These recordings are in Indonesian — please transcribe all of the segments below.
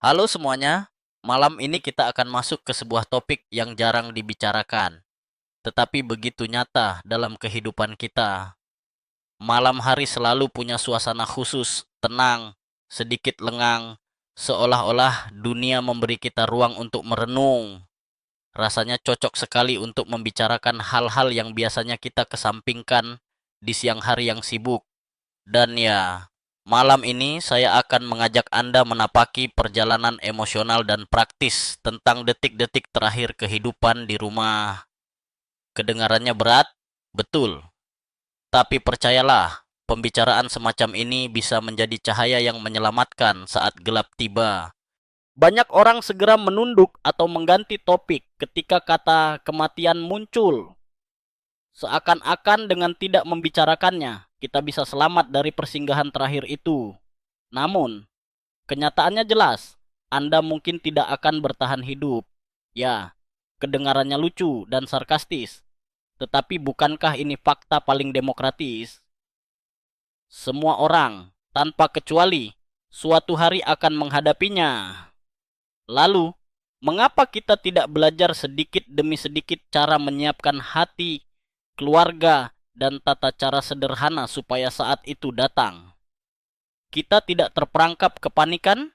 Halo semuanya, malam ini kita akan masuk ke sebuah topik yang jarang dibicarakan, tetapi begitu nyata dalam kehidupan kita. Malam hari selalu punya suasana khusus, tenang, sedikit lengang, seolah-olah dunia memberi kita ruang untuk merenung. Rasanya cocok sekali untuk membicarakan hal-hal yang biasanya kita kesampingkan di siang hari yang sibuk. Dan ya, malam ini saya akan mengajak Anda menapaki perjalanan emosional dan praktis tentang detik-detik terakhir kehidupan di rumah. Kedengarannya berat? Betul. Tapi percayalah, pembicaraan semacam ini bisa menjadi cahaya yang menyelamatkan saat gelap tiba. Banyak orang segera menunduk atau mengganti topik ketika kata kematian muncul. Seakan-akan dengan tidak membicarakannya, kita bisa selamat dari persinggahan terakhir itu. Namun, kenyataannya jelas, Anda mungkin tidak akan bertahan hidup. Ya, kedengarannya lucu dan sarkastis. Tetapi bukankah ini fakta paling demokratis? Semua orang, tanpa kecuali, suatu hari akan menghadapinya. Lalu, mengapa kita tidak belajar sedikit demi sedikit cara menyiapkan hati, keluarga, dan tata cara sederhana supaya saat itu datang? Kita tidak terperangkap kepanikan.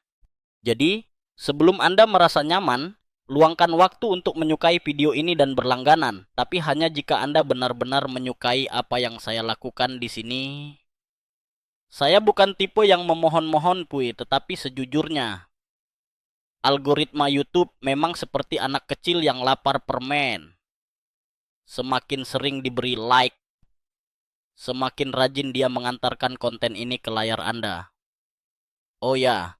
Jadi, sebelum Anda merasa nyaman, luangkan waktu untuk menyukai video ini dan berlangganan. Tapi hanya jika Anda benar-benar menyukai apa yang saya lakukan di sini. Saya bukan tipe yang memohon-mohon, Pui, tetapi sejujurnya, algoritma YouTube memang seperti anak kecil yang lapar permen. Semakin sering diberi like, semakin rajin dia mengantarkan konten ini ke layar Anda. Oh ya,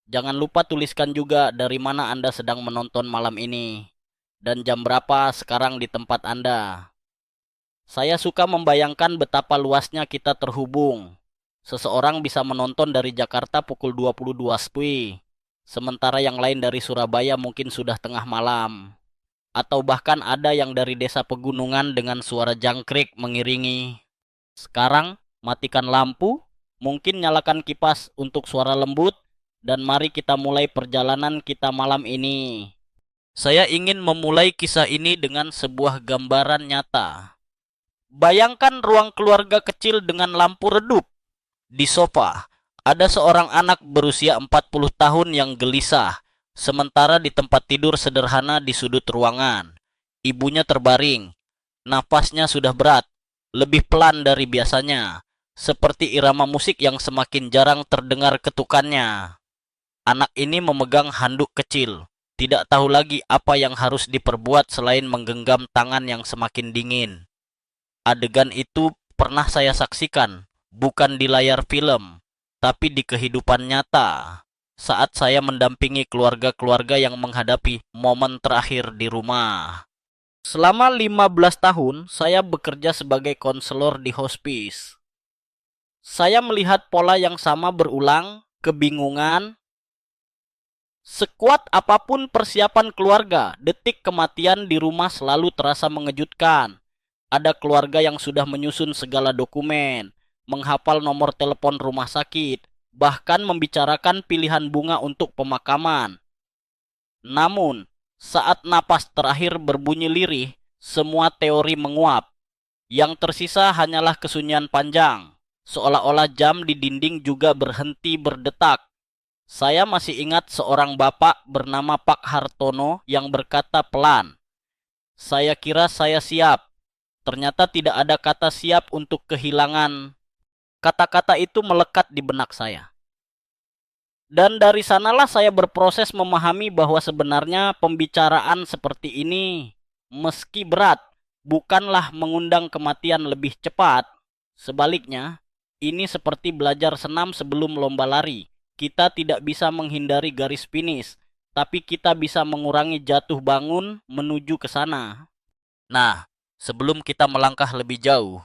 jangan lupa tuliskan juga dari mana Anda sedang menonton malam ini dan jam berapa sekarang di tempat Anda. Saya suka membayangkan betapa luasnya kita terhubung. Seseorang bisa menonton dari Jakarta pukul 22 SPI, sementara yang lain dari Surabaya mungkin sudah tengah malam. Atau bahkan ada yang dari desa pegunungan dengan suara jangkrik mengiringi. Sekarang, matikan lampu, mungkin nyalakan kipas untuk suara lembut, dan mari kita mulai perjalanan kita malam ini. Saya ingin memulai kisah ini dengan sebuah gambaran nyata. Bayangkan ruang keluarga kecil dengan lampu redup. Di sofa, ada seorang anak berusia 40 tahun yang gelisah, sementara di tempat tidur sederhana di sudut ruangan, ibunya terbaring. Nafasnya sudah berat, lebih pelan dari biasanya, seperti irama musik yang semakin jarang terdengar ketukannya. Anak ini memegang handuk kecil, tidak tahu lagi apa yang harus diperbuat selain menggenggam tangan yang semakin dingin. Adegan itu pernah saya saksikan, bukan di layar film, tapi di kehidupan nyata, saat saya mendampingi keluarga-keluarga yang menghadapi momen terakhir di rumah. Selama 15 tahun, saya bekerja sebagai konselor di hospice. Saya melihat pola yang sama berulang, kebingungan. Sekuat apapun persiapan keluarga, detik kematian di rumah selalu terasa mengejutkan. Ada keluarga yang sudah menyusun segala dokumen, menghafal nomor telepon rumah sakit, bahkan membicarakan pilihan bunga untuk pemakaman. Namun, saat napas terakhir berbunyi lirih, semua teori menguap. Yang tersisa hanyalah kesunyian panjang, seolah-olah jam di dinding juga berhenti berdetak. Saya masih ingat seorang bapak bernama Pak Hartono yang berkata pelan, "Saya kira saya siap." Ternyata tidak ada kata siap untuk kehilangan. Kata-kata itu melekat di benak saya. Dan dari sanalah saya berproses memahami bahwa sebenarnya pembicaraan seperti ini, meski berat, bukanlah mengundang kematian lebih cepat. Sebaliknya, ini seperti belajar senam sebelum lomba lari. Kita tidak bisa menghindari garis finish, tapi kita bisa mengurangi jatuh bangun menuju ke sana. Nah, sebelum kita melangkah lebih jauh,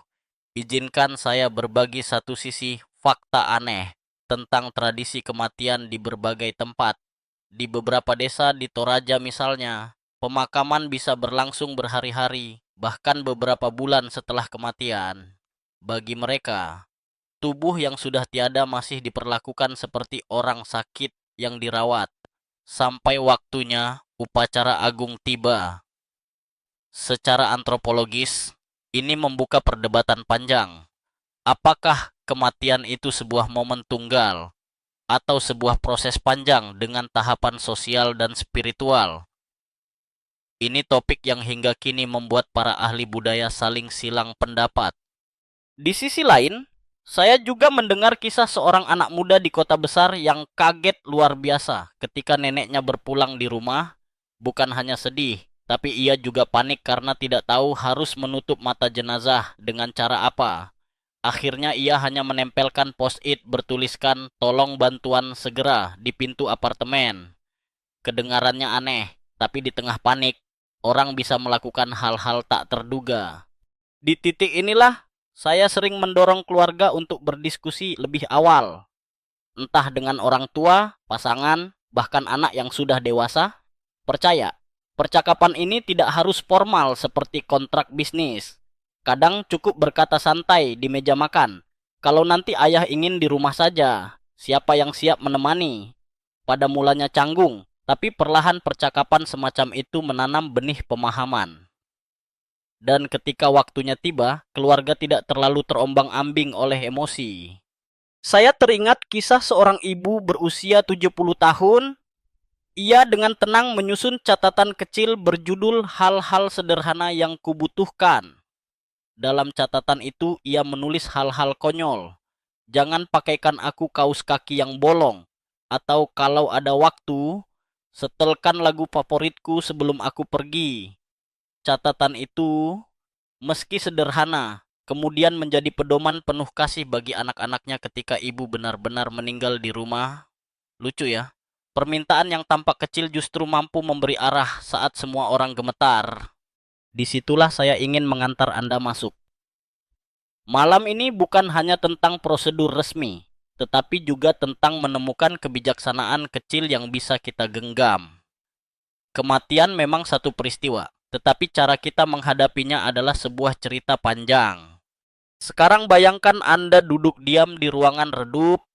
izinkan saya berbagi satu sisi fakta aneh tentang tradisi kematian di berbagai tempat. Di beberapa desa di Toraja misalnya, pemakaman bisa berlangsung berhari-hari, bahkan beberapa bulan setelah kematian. Bagi mereka, tubuh yang sudah tiada masih diperlakukan seperti orang sakit yang dirawat. sampai waktunya upacara agung tiba. Secara antropologis, ini membuka perdebatan panjang. Apakah kematian itu sebuah momen tunggal atau sebuah proses panjang dengan tahapan sosial dan spiritual? Ini topik yang hingga kini membuat para ahli budaya saling silang pendapat. Di sisi lain, saya juga mendengar kisah seorang anak muda di kota besar yang kaget luar biasa ketika neneknya berpulang di rumah. Bukan hanya sedih, tapi ia juga panik karena tidak tahu harus menutup mata jenazah dengan cara apa. Akhirnya ia hanya menempelkan post-it bertuliskan "Tolong bantuan segera" di pintu apartemen. Kedengarannya aneh, tapi di tengah panik, orang bisa melakukan hal-hal tak terduga. Di titik inilah, saya sering mendorong keluarga untuk berdiskusi lebih awal. Entah dengan orang tua, pasangan, bahkan anak yang sudah dewasa. Percaya, percakapan ini tidak harus formal seperti kontrak bisnis. Kadang cukup berkata santai di meja makan. Kalau nanti ayah ingin di rumah saja, siapa yang siap menemani? Pada mulanya canggung, tapi perlahan percakapan semacam itu menanam benih pemahaman. Dan ketika waktunya tiba, keluarga tidak terlalu terombang-ambing oleh emosi. Saya teringat kisah seorang ibu berusia 70 tahun. Ia dengan tenang menyusun catatan kecil berjudul "Hal-hal sederhana yang kubutuhkan". Dalam catatan itu, ia menulis hal-hal konyol. Jangan pakaikan aku kaos kaki yang bolong. Atau kalau ada waktu, setelkan lagu favoritku sebelum aku pergi. Catatan itu, meski sederhana, kemudian menjadi pedoman penuh kasih bagi anak-anaknya ketika ibu benar-benar meninggal di rumah. Lucu ya. Permintaan yang tampak kecil justru mampu memberi arah saat semua orang gemetar. Disitulah saya ingin mengantar Anda masuk. Malam ini bukan hanya tentang prosedur resmi, tetapi juga tentang menemukan kebijaksanaan kecil yang bisa kita genggam. Kematian memang satu peristiwa, tetapi cara kita menghadapinya adalah sebuah cerita panjang. Sekarang bayangkan Anda duduk diam di ruangan redup,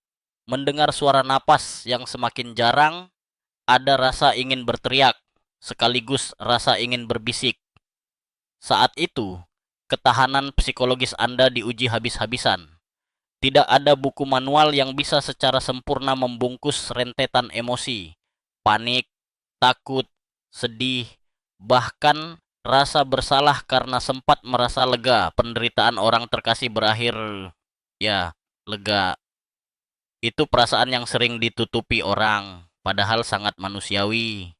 mendengar suara napas yang semakin jarang, ada rasa ingin berteriak, sekaligus rasa ingin berbisik. Saat itu, ketahanan psikologis Anda diuji habis-habisan. Tidak ada buku manual yang bisa secara sempurna membungkus rentetan emosi, panik, takut, sedih, bahkan rasa bersalah karena sempat merasa lega penderitaan orang terkasih berakhir. Ya, lega. Itu perasaan yang sering ditutupi orang, padahal sangat manusiawi.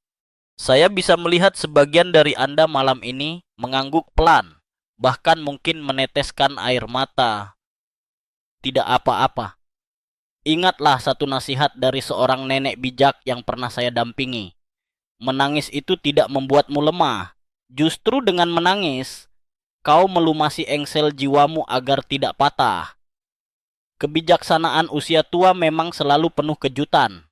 Saya bisa melihat sebagian dari Anda malam ini mengangguk pelan, bahkan mungkin meneteskan air mata. Tidak apa-apa. Ingatlah satu nasihat dari seorang nenek bijak yang pernah saya dampingi. Menangis itu tidak membuatmu lemah. Justru dengan menangis, kau melumasi engsel jiwamu agar tidak patah. Kebijaksanaan usia tua memang selalu penuh kejutan.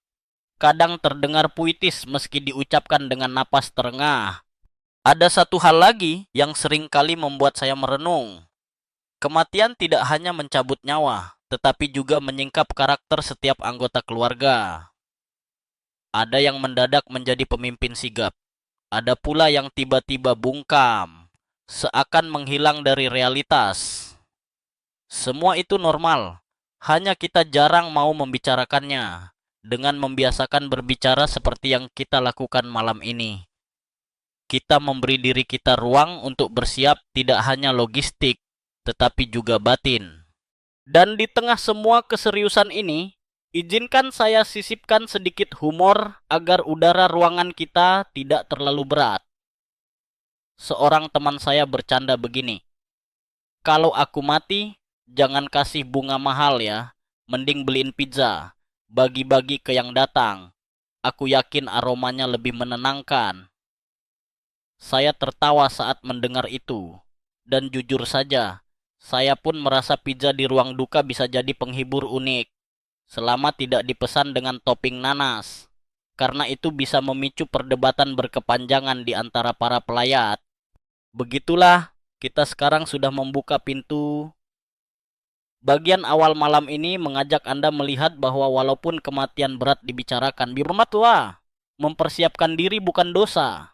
Kadang terdengar puitis meski diucapkan dengan napas terengah. Ada satu hal lagi yang sering kali membuat saya merenung. Kematian tidak hanya mencabut nyawa, tetapi juga menyingkap karakter setiap anggota keluarga. Ada yang mendadak menjadi pemimpin sigap. Ada pula yang tiba-tiba bungkam, seakan menghilang dari realitas. Semua itu normal, hanya kita jarang mau membicarakannya. Dengan membiasakan berbicara seperti yang kita lakukan malam ini, kita memberi diri kita ruang untuk bersiap tidak hanya logistik, tetapi juga batin. Dan di tengah semua keseriusan ini, izinkan saya sisipkan sedikit humor agar udara ruangan kita tidak terlalu berat. Seorang teman saya bercanda begini, "Kalau aku mati, jangan kasih bunga mahal ya, mending beliin pizza, bagi-bagi ke yang datang. Aku yakin aromanya lebih menenangkan." Saya tertawa saat mendengar itu, dan jujur saja, saya pun merasa pizza di ruang duka bisa jadi penghibur unik, selama tidak dipesan dengan topping nanas, karena itu bisa memicu perdebatan berkepanjangan di antara para pelayat. Begitulah, kita sekarang sudah membuka pintu. Bagian awal malam ini mengajak Anda melihat bahwa walaupun kematian berat dibicarakan, birmatullah, Mempersiapkan diri bukan dosa.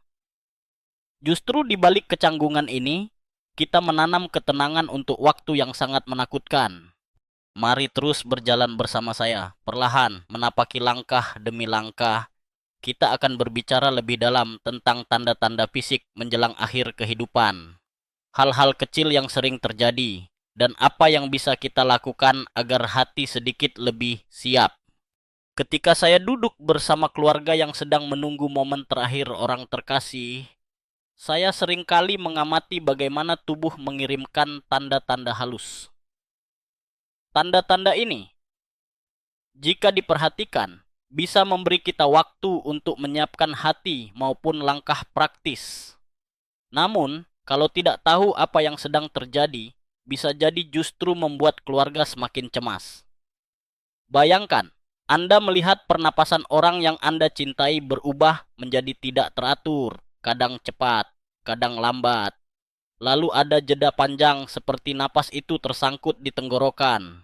Justru di balik kecanggungan ini, kita menanam ketenangan untuk waktu yang sangat menakutkan. Mari terus berjalan bersama saya, perlahan menapaki langkah demi langkah. Kita akan berbicara lebih dalam tentang tanda-tanda fisik menjelang akhir kehidupan. Hal-hal kecil yang sering terjadi, dan apa yang bisa kita lakukan agar hati sedikit lebih siap. Ketika saya duduk bersama keluarga yang sedang menunggu momen terakhir orang terkasih, saya seringkali mengamati bagaimana tubuh mengirimkan tanda-tanda halus. Tanda-tanda ini, jika diperhatikan, bisa memberi kita waktu untuk menyiapkan hati maupun langkah praktis. Namun, kalau tidak tahu apa yang sedang terjadi, bisa jadi justru membuat keluarga semakin cemas. Bayangkan, Anda melihat pernapasan orang yang Anda cintai berubah menjadi tidak teratur, kadang cepat, kadang lambat. Lalu ada jeda panjang seperti napas itu tersangkut di tenggorokan.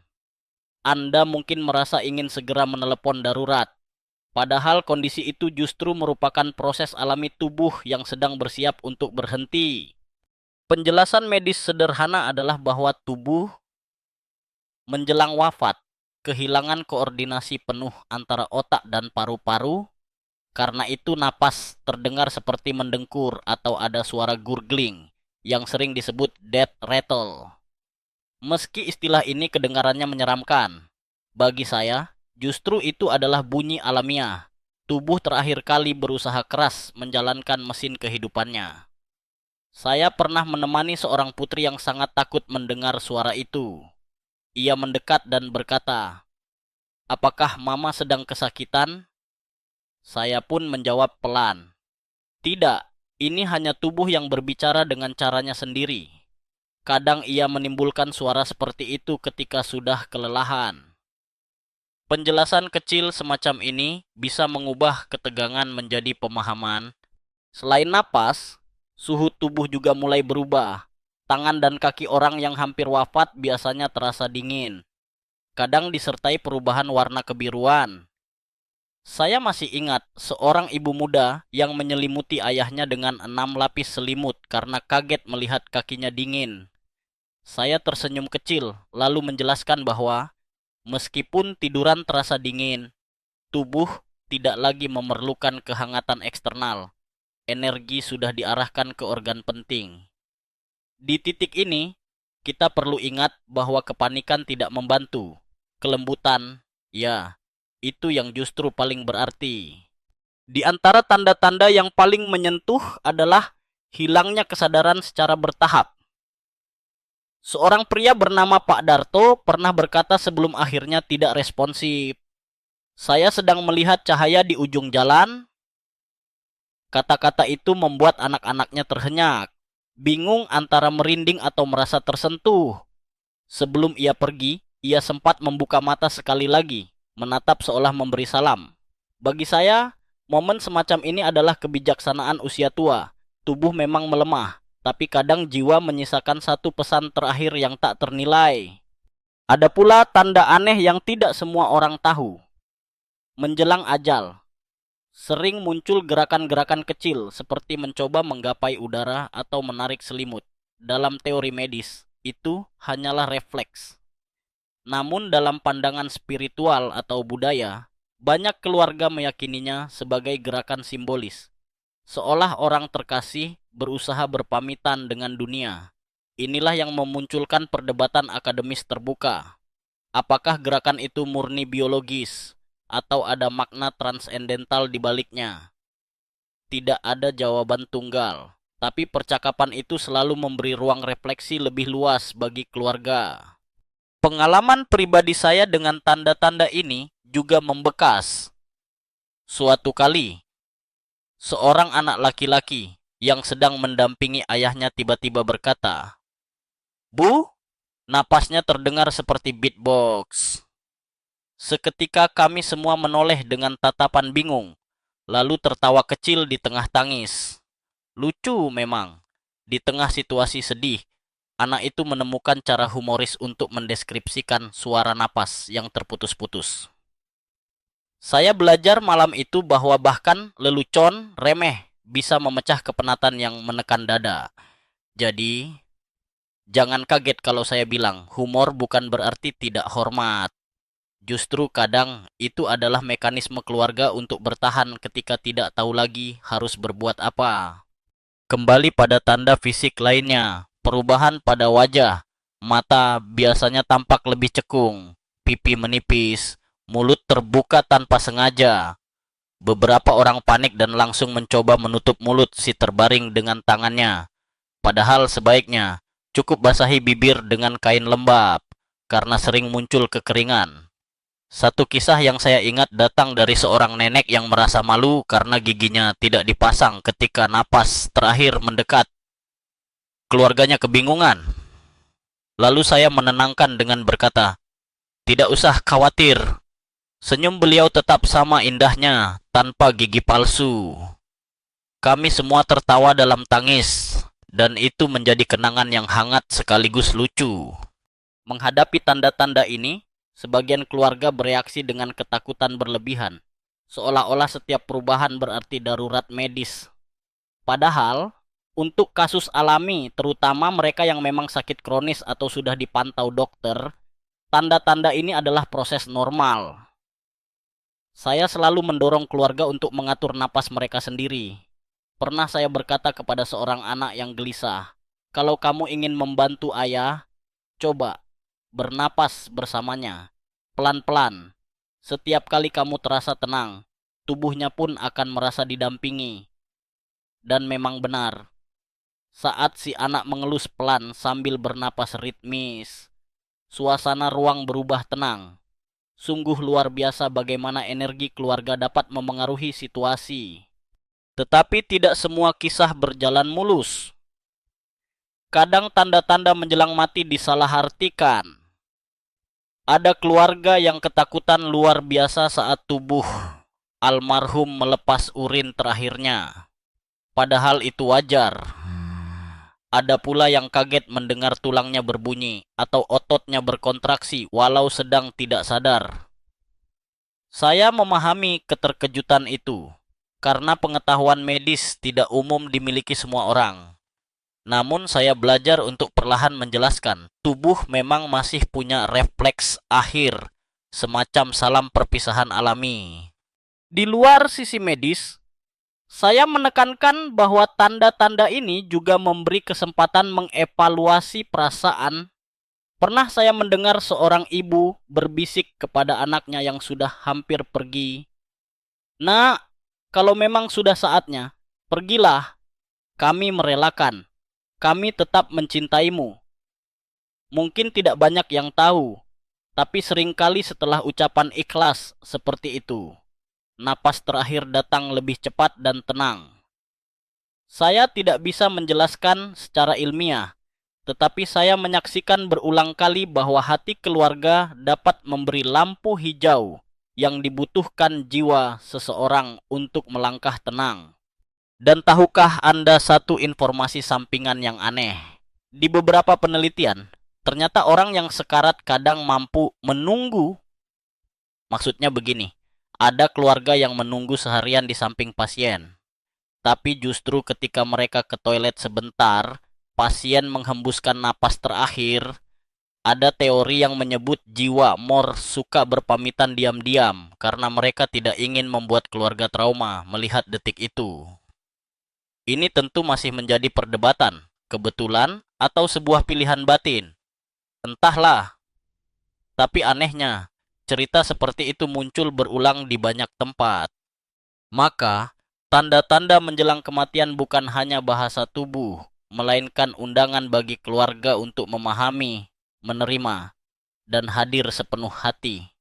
Anda mungkin merasa ingin segera menelepon darurat. Padahal kondisi itu justru merupakan proses alami tubuh yang sedang bersiap untuk berhenti. Penjelasan medis sederhana adalah bahwa tubuh menjelang wafat kehilangan koordinasi penuh antara otak dan paru-paru. Karena itu napas terdengar seperti mendengkur atau ada suara gurgling yang sering disebut death rattle. Meski istilah ini kedengarannya menyeramkan, bagi saya justru itu adalah bunyi alamiah. Tubuh terakhir kali berusaha keras menjalankan mesin kehidupannya. Saya pernah menemani seorang putri yang sangat takut mendengar suara itu. Ia mendekat dan berkata, "Apakah Mama sedang kesakitan?" Saya pun menjawab pelan, "Tidak, ini hanya tubuh yang berbicara dengan caranya sendiri." Kadang ia menimbulkan suara seperti itu ketika sudah kelelahan. Penjelasan kecil semacam ini bisa mengubah ketegangan menjadi pemahaman. Selain napas, suhu tubuh juga mulai berubah. Tangan dan kaki orang yang hampir wafat biasanya terasa dingin. Kadang disertai perubahan warna kebiruan. Saya masih ingat seorang ibu muda yang menyelimuti ayahnya dengan 6 lapis selimut karena kaget melihat kakinya dingin. Saya tersenyum kecil, lalu menjelaskan bahwa meskipun tiduran terasa dingin, tubuh tidak lagi memerlukan kehangatan eksternal. Energi sudah diarahkan ke organ penting. Di titik ini, kita perlu ingat bahwa kepanikan tidak membantu. Kelembutan, ya, itu yang justru paling berarti. Di antara tanda-tanda yang paling menyentuh adalah hilangnya kesadaran secara bertahap. Seorang pria bernama Pak Darto pernah berkata sebelum akhirnya tidak responsif, "Saya sedang melihat cahaya di ujung jalan." Kata-kata itu membuat anak-anaknya terhenyak, bingung antara merinding atau merasa tersentuh. Sebelum ia pergi, ia sempat membuka mata sekali lagi, menatap seolah memberi salam. Bagi saya, momen semacam ini adalah kebijaksanaan usia tua. Tubuh memang melemah, tapi kadang jiwa menyisakan satu pesan terakhir yang tak ternilai. Ada pula tanda aneh yang tidak semua orang tahu. Menjelang ajal, sering muncul gerakan-gerakan kecil seperti mencoba menggapai udara atau menarik selimut. Dalam teori medis, itu hanyalah refleks. Namun dalam pandangan spiritual atau budaya, banyak keluarga meyakininya sebagai gerakan simbolis. Seolah orang terkasih berusaha berpamitan dengan dunia. Inilah yang memunculkan perdebatan akademis terbuka. Apakah gerakan itu murni biologis atau ada makna transendental di baliknya? Tidak ada jawaban tunggal, tapi percakapan itu selalu memberi ruang refleksi lebih luas bagi keluarga. Pengalaman pribadi saya dengan tanda-tanda ini juga membekas. Suatu kali, seorang anak laki-laki yang sedang mendampingi ayahnya tiba-tiba berkata, "Bu," napasnya terdengar seperti beatbox. Seketika kami semua menoleh dengan tatapan bingung, lalu tertawa kecil di tengah tangis. Lucu memang, di tengah situasi sedih, anak itu menemukan cara humoris untuk mendeskripsikan suara napas yang terputus-putus. Saya belajar malam itu bahwa bahkan lelucon, remeh, bisa memecah kepenatan yang menekan dada. Jadi, jangan kaget kalau saya bilang humor bukan berarti tidak hormat. Justru kadang itu adalah mekanisme keluarga untuk bertahan ketika tidak tahu lagi harus berbuat apa. Kembali pada tanda fisik lainnya, perubahan pada wajah. Mata biasanya tampak lebih cekung, pipi menipis, mulut terbuka tanpa sengaja. Beberapa orang panik dan langsung mencoba menutup mulut si terbaring dengan tangannya. Padahal sebaiknya cukup basahi bibir dengan kain lembab karena sering muncul kekeringan. Satu kisah yang saya ingat datang dari seorang nenek yang merasa malu karena giginya tidak dipasang ketika napas terakhir mendekat. Keluarganya kebingungan. Lalu saya menenangkan dengan berkata, "Tidak usah khawatir. Senyum beliau tetap sama indahnya, tanpa gigi palsu." Kami semua tertawa dalam tangis, dan itu menjadi kenangan yang hangat sekaligus lucu. Menghadapi tanda-tanda ini, sebagian keluarga bereaksi dengan ketakutan berlebihan, seolah-olah setiap perubahan berarti darurat medis. Padahal, untuk kasus alami, terutama mereka yang memang sakit kronis atau sudah dipantau dokter, tanda-tanda ini adalah proses normal. Saya selalu mendorong keluarga untuk mengatur napas mereka sendiri. Pernah saya berkata kepada seorang anak yang gelisah, "Kalau kamu ingin membantu ayah, coba bernapas bersamanya, pelan-pelan. Setiap kali kamu terasa tenang, tubuhnya pun akan merasa didampingi." Dan memang benar, saat si anak mengelus pelan sambil bernapas ritmis, suasana ruang berubah tenang. Sungguh luar biasa bagaimana energi keluarga dapat memengaruhi situasi. Tetapi tidak semua kisah berjalan mulus. Kadang tanda-tanda menjelang mati disalahartikan. Ada keluarga yang ketakutan luar biasa saat tubuh almarhum melepas urin terakhirnya. Padahal itu wajar. Ada pula yang kaget mendengar tulangnya berbunyi atau ototnya berkontraksi walau sedang tidak sadar. Saya memahami keterkejutan itu, karena pengetahuan medis tidak umum dimiliki semua orang. Namun saya belajar untuk perlahan menjelaskan, tubuh memang masih punya refleks akhir, semacam salam perpisahan alami. Di luar sisi medis, saya menekankan bahwa tanda-tanda ini juga memberi kesempatan mengevaluasi perasaan. Pernah saya mendengar seorang ibu berbisik kepada anaknya yang sudah hampir pergi, "Nak, kalau memang sudah saatnya, pergilah. Kami merelakan. Kami tetap mencintaimu." Mungkin tidak banyak yang tahu, tapi seringkali setelah ucapan ikhlas seperti itu, napas terakhir datang lebih cepat dan tenang. Saya tidak bisa menjelaskan secara ilmiah, tetapi saya menyaksikan berulang kali bahwa hati keluarga dapat memberi lampu hijau yang dibutuhkan jiwa seseorang untuk melangkah tenang. Dan tahukah Anda satu informasi sampingan yang aneh? Di beberapa penelitian, ternyata orang yang sekarat kadang mampu menunggu. Maksudnya begini, ada keluarga yang menunggu seharian di samping pasien. Tapi justru ketika mereka ke toilet sebentar, pasien menghembuskan napas terakhir. Ada teori yang menyebut jiwa mor suka berpamitan diam-diam karena mereka tidak ingin membuat keluarga trauma melihat detik itu. Ini tentu masih menjadi perdebatan, kebetulan atau sebuah pilihan batin. Entahlah, tapi anehnya, cerita seperti itu muncul berulang di banyak tempat. Maka, tanda-tanda menjelang kematian bukan hanya bahasa tubuh, melainkan undangan bagi keluarga untuk memahami, menerima, dan hadir sepenuh hati.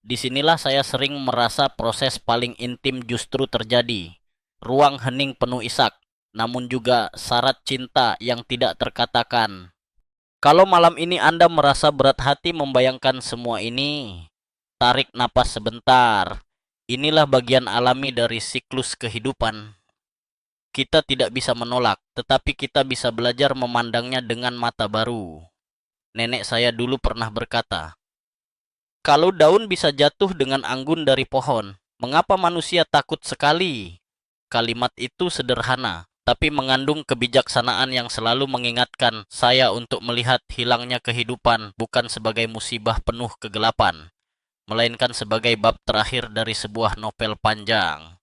Disinilah saya sering merasa proses paling intim justru terjadi. Ruang hening penuh isak, namun juga syarat cinta yang tidak terkatakan. Kalau malam ini Anda merasa berat hati membayangkan semua ini, tarik napas sebentar. Inilah bagian alami dari siklus kehidupan. Kita tidak bisa menolak, tetapi kita bisa belajar memandangnya dengan mata baru. Nenek saya dulu pernah berkata, Kalau daun bisa jatuh dengan anggun dari pohon, mengapa manusia takut sekali? Kalimat itu sederhana, tapi mengandung kebijaksanaan yang selalu mengingatkan saya untuk melihat hilangnya kehidupan bukan sebagai musibah penuh kegelapan, melainkan sebagai bab terakhir dari sebuah novel panjang.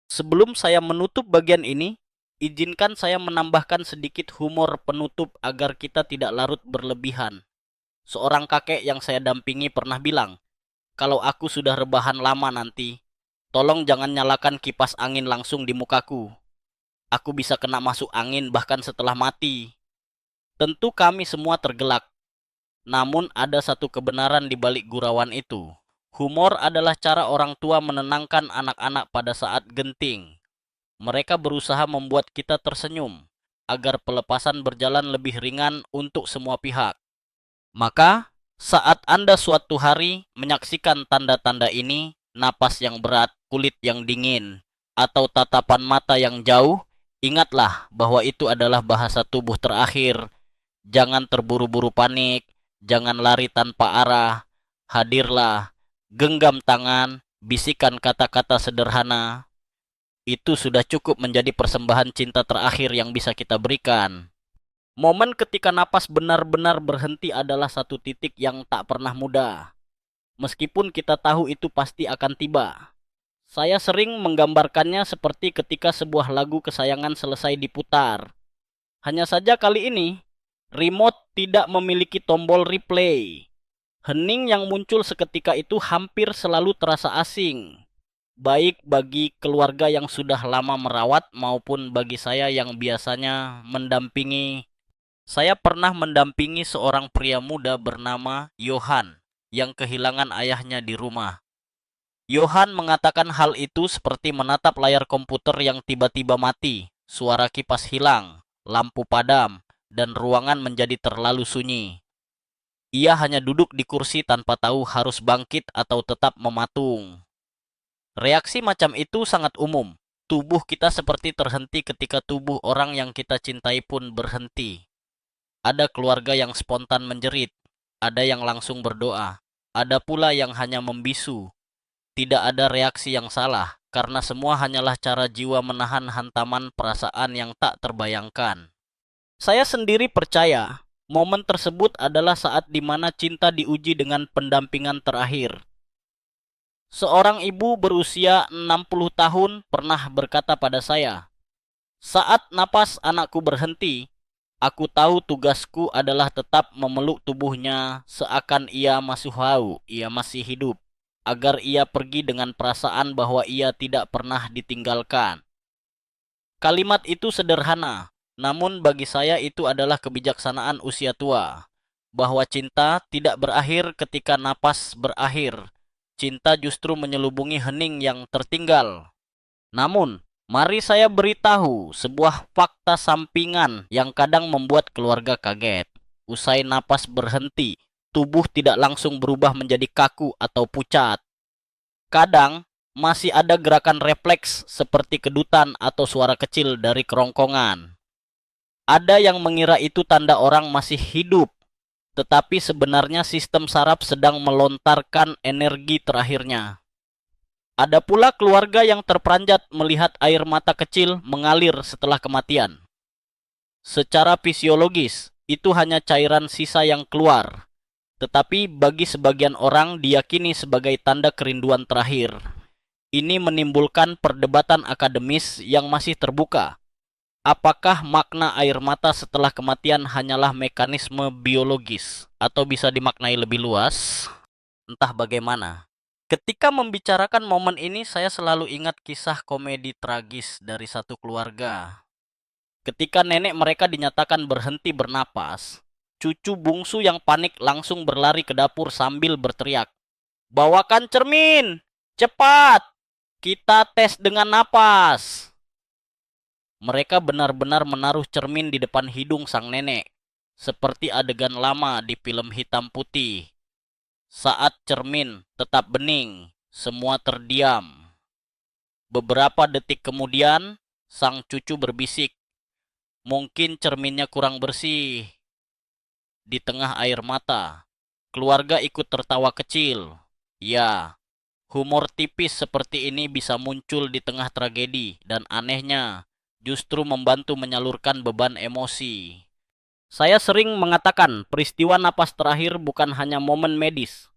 Sebelum saya menutup bagian ini, izinkan saya menambahkan sedikit humor penutup agar kita tidak larut berlebihan. Seorang kakek yang saya dampingi pernah bilang, kalau aku sudah rebahan lama nanti, tolong jangan nyalakan kipas angin langsung di mukaku. Aku bisa kena masuk angin bahkan setelah mati. Tentu kami semua tergelak. Namun ada satu kebenaran di balik gurauan itu. Humor adalah cara orang tua menenangkan anak-anak pada saat genting. Mereka berusaha membuat kita tersenyum, agar pelepasan berjalan lebih ringan untuk semua pihak. Maka, saat Anda suatu hari menyaksikan tanda-tanda ini, napas yang berat, kulit yang dingin, atau tatapan mata yang jauh, ingatlah bahwa itu adalah bahasa tubuh terakhir. Jangan terburu-buru panik, jangan lari tanpa arah. Hadirlah, genggam tangan, bisikan kata-kata sederhana. Itu sudah cukup menjadi persembahan cinta terakhir yang bisa kita berikan. Momen ketika napas benar-benar berhenti adalah satu titik yang tak pernah mudah. Meskipun kita tahu itu pasti akan tiba. Saya sering menggambarkannya seperti ketika sebuah lagu kesayangan selesai diputar. Hanya saja kali ini, remote tidak memiliki tombol replay. Hening yang muncul seketika itu hampir selalu terasa asing. Baik bagi keluarga yang sudah lama merawat maupun bagi saya yang biasanya mendampingi. Saya pernah mendampingi seorang pria muda bernama Johan yang kehilangan ayahnya di rumah. Johan mengatakan hal itu seperti menatap layar komputer yang tiba-tiba mati, suara kipas hilang, lampu padam, dan ruangan menjadi terlalu sunyi. Ia hanya duduk di kursi tanpa tahu harus bangkit atau tetap mematung. Reaksi macam itu sangat umum. Tubuh kita seperti terhenti ketika tubuh orang yang kita cintai pun berhenti. Ada keluarga yang spontan menjerit, ada yang langsung berdoa, ada pula yang hanya membisu. Tidak ada reaksi yang salah, karena semua hanyalah cara jiwa menahan hantaman perasaan yang tak terbayangkan. Saya sendiri percaya, momen tersebut adalah saat di mana cinta diuji dengan pendampingan terakhir. Seorang ibu berusia 60 tahun pernah berkata pada saya, "Saat napas anakku berhenti, aku tahu tugasku adalah tetap memeluk tubuhnya seakan ia masih hidup, agar ia pergi dengan perasaan bahwa ia tidak pernah ditinggalkan." Kalimat itu sederhana, namun bagi saya itu adalah kebijaksanaan usia tua, bahwa cinta tidak berakhir ketika napas berakhir. Cinta justru menyelubungi hening yang tertinggal. Namun, mari saya beritahu sebuah fakta sampingan yang kadang membuat keluarga kaget. Usai napas berhenti, tubuh tidak langsung berubah menjadi kaku atau pucat. Kadang, masih ada gerakan refleks seperti kedutan atau suara kecil dari kerongkongan. Ada yang mengira itu tanda orang masih hidup, tetapi sebenarnya sistem saraf sedang melontarkan energi terakhirnya. Ada pula keluarga yang terperanjat melihat air mata kecil mengalir setelah kematian. Secara fisiologis, itu hanya cairan sisa yang keluar, tetapi bagi sebagian orang diyakini sebagai tanda kerinduan terakhir. Ini menimbulkan perdebatan akademis yang masih terbuka. Apakah makna air mata setelah kematian hanyalah mekanisme biologis atau bisa dimaknai lebih luas? Entah bagaimana. Ketika membicarakan momen ini, saya selalu ingat kisah komedi tragis dari satu keluarga. Ketika nenek mereka dinyatakan berhenti bernapas, cucu bungsu yang panik langsung berlari ke dapur sambil berteriak, "Bawakan cermin! Cepat! Kita tes dengan napas!" Mereka benar-benar menaruh cermin di depan hidung sang nenek, seperti adegan lama di film hitam putih. Saat cermin tetap bening, semua terdiam. Beberapa detik kemudian, sang cucu berbisik, "Mungkin cerminnya kurang bersih." Di tengah air mata, keluarga ikut tertawa kecil. Ya, humor tipis seperti ini bisa muncul di tengah tragedi dan anehnya justru membantu menyalurkan beban emosi. Saya sering mengatakan peristiwa napas terakhir bukan hanya momen medis,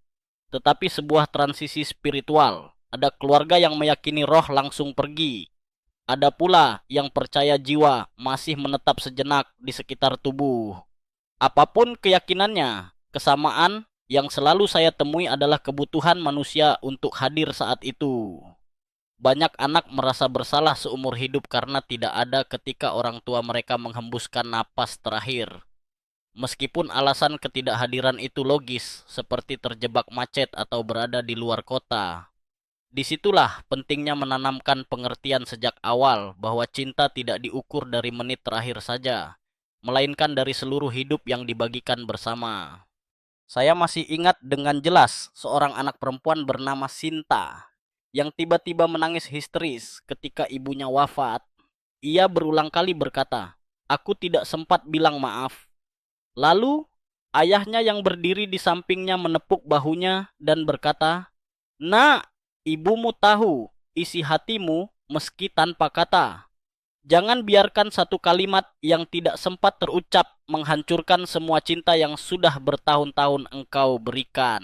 tetapi sebuah transisi spiritual. Ada keluarga yang meyakini roh langsung pergi. Ada pula yang percaya jiwa masih menetap sejenak di sekitar tubuh. Apapun keyakinannya, kesamaan yang selalu saya temui adalah kebutuhan manusia untuk hadir saat itu. Banyak anak merasa bersalah seumur hidup karena tidak ada ketika orang tua mereka menghembuskan napas terakhir. Meskipun alasan ketidakhadiran itu logis, seperti terjebak macet atau berada di luar kota. Disitulah pentingnya menanamkan pengertian sejak awal bahwa cinta tidak diukur dari menit terakhir saja, melainkan dari seluruh hidup yang dibagikan bersama. Saya masih ingat dengan jelas seorang anak perempuan bernama Sinta yang tiba-tiba menangis histeris ketika ibunya wafat. Ia berulang kali berkata, "Aku tidak sempat bilang maaf." Lalu, ayahnya yang berdiri di sampingnya menepuk bahunya dan berkata, "Nak, ibumu tahu isi hatimu meski tanpa kata. Jangan biarkan satu kalimat yang tidak sempat terucap menghancurkan semua cinta yang sudah bertahun-tahun engkau berikan."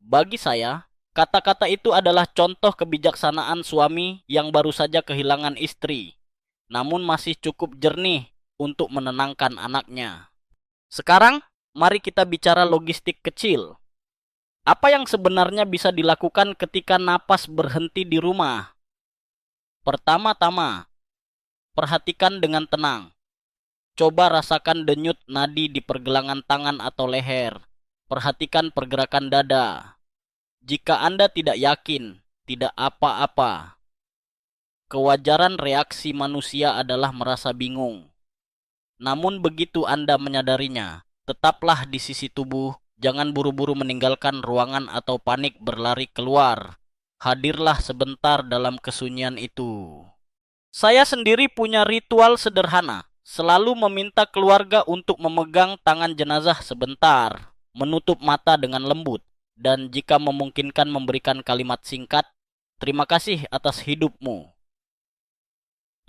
Bagi saya, kata-kata itu adalah contoh kebijaksanaan suami yang baru saja kehilangan istri, namun masih cukup jernih untuk menenangkan anaknya. Sekarang, mari kita bicara logistik kecil. Apa yang sebenarnya bisa dilakukan ketika napas berhenti di rumah? Pertama-tama, perhatikan dengan tenang. Coba rasakan denyut nadi di pergelangan tangan atau leher. Perhatikan pergerakan dada. Jika Anda tidak yakin, tidak apa-apa. Kewajaran reaksi manusia adalah merasa bingung. Namun begitu Anda menyadarinya, tetaplah di sisi tubuh, jangan buru-buru meninggalkan ruangan atau panik berlari keluar. Hadirlah sebentar dalam kesunyian itu. Saya sendiri punya ritual sederhana, selalu meminta keluarga untuk memegang tangan jenazah sebentar, menutup mata dengan lembut, dan jika memungkinkan memberikan kalimat singkat, "Terima kasih atas hidupmu."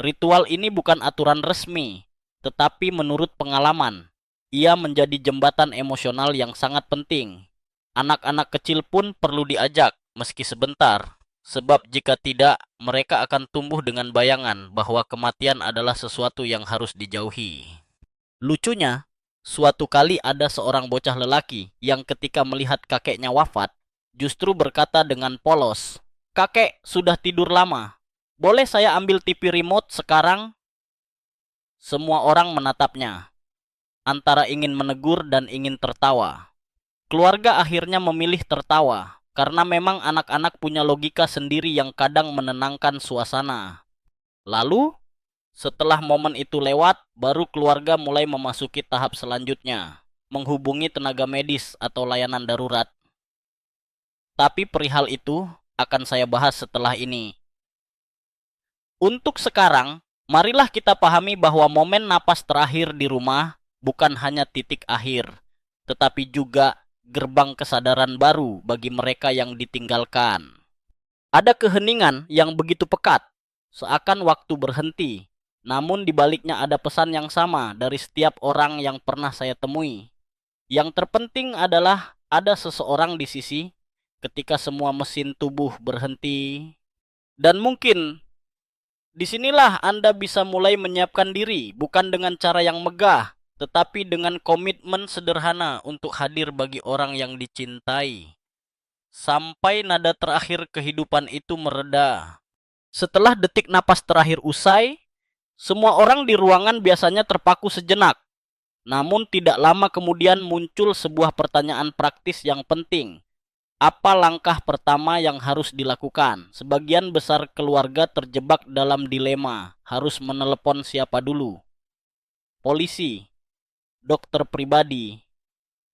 Ritual ini bukan aturan resmi, tetapi menurut pengalaman, ia menjadi jembatan emosional yang sangat penting. Anak-anak kecil pun perlu diajak, meski sebentar, sebab jika tidak, mereka akan tumbuh dengan bayangan bahwa kematian adalah sesuatu yang harus dijauhi. Lucunya, suatu kali ada seorang bocah lelaki yang ketika melihat kakeknya wafat, justru berkata dengan polos, "Kakek sudah tidur lama. Boleh saya ambil TV remote sekarang?" Semua orang menatapnya, antara ingin menegur dan ingin tertawa. Keluarga akhirnya memilih tertawa, karena memang anak-anak punya logika sendiri yang kadang menenangkan suasana. Lalu, setelah momen itu lewat, baru keluarga mulai memasuki tahap selanjutnya, menghubungi tenaga medis atau layanan darurat. Tapi perihal itu akan saya bahas setelah ini. Untuk sekarang, marilah kita pahami bahwa momen napas terakhir di rumah bukan hanya titik akhir, tetapi juga gerbang kesadaran baru bagi mereka yang ditinggalkan. Ada keheningan yang begitu pekat, seakan waktu berhenti. Namun di baliknya ada pesan yang sama dari setiap orang yang pernah saya temui. Yang terpenting adalah ada seseorang di sisi ketika semua mesin tubuh berhenti. Dan mungkin disinilah Anda bisa mulai menyiapkan diri, bukan dengan cara yang megah, tetapi dengan komitmen sederhana untuk hadir bagi orang yang dicintai. Sampai nada terakhir kehidupan itu mereda. Setelah detik napas terakhir usai, semua orang di ruangan biasanya terpaku sejenak. Namun tidak lama kemudian muncul sebuah pertanyaan praktis yang penting. Apa langkah pertama yang harus dilakukan? Sebagian besar keluarga terjebak dalam dilema, harus menelepon siapa dulu? Polisi, dokter pribadi,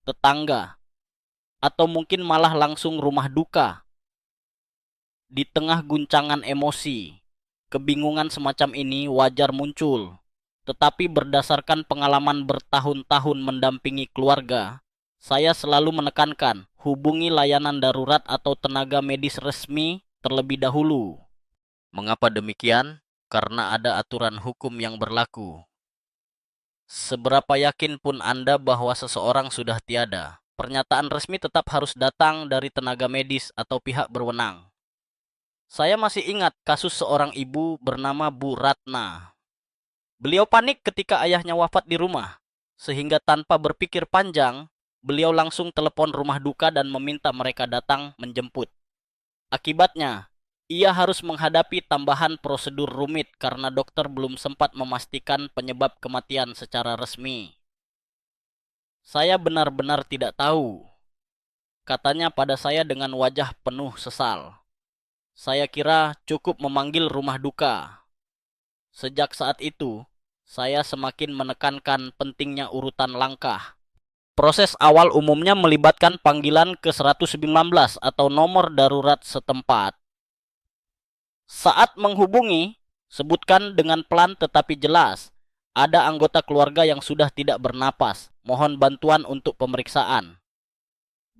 tetangga, atau mungkin malah langsung rumah duka. Di tengah guncangan emosi, kebingungan semacam ini wajar muncul. Tetapi berdasarkan pengalaman bertahun-tahun mendampingi keluarga, Saya selalu menekankan, hubungi layanan darurat atau tenaga medis resmi terlebih dahulu. Mengapa demikian? Karena ada aturan hukum yang berlaku. Seberapa yakin pun Anda bahwa seseorang sudah tiada, pernyataan resmi tetap harus datang dari tenaga medis atau pihak berwenang. Saya masih ingat kasus seorang ibu bernama Bu Ratna. Beliau panik ketika ayahnya wafat di rumah, sehingga tanpa berpikir panjang, beliau langsung telepon rumah duka dan meminta mereka datang menjemput. Akibatnya, ia harus menghadapi tambahan prosedur rumit karena dokter belum sempat memastikan penyebab kematian secara resmi. Saya benar-benar tidak tahu, katanya pada saya dengan wajah penuh sesal. Saya kira cukup memanggil rumah duka. Sejak saat itu, saya semakin menekankan pentingnya urutan langkah. Proses awal umumnya melibatkan panggilan ke 119 atau nomor darurat setempat. Saat menghubungi, sebutkan dengan pelan tetapi jelas, ada anggota keluarga yang sudah tidak bernapas, mohon bantuan untuk pemeriksaan.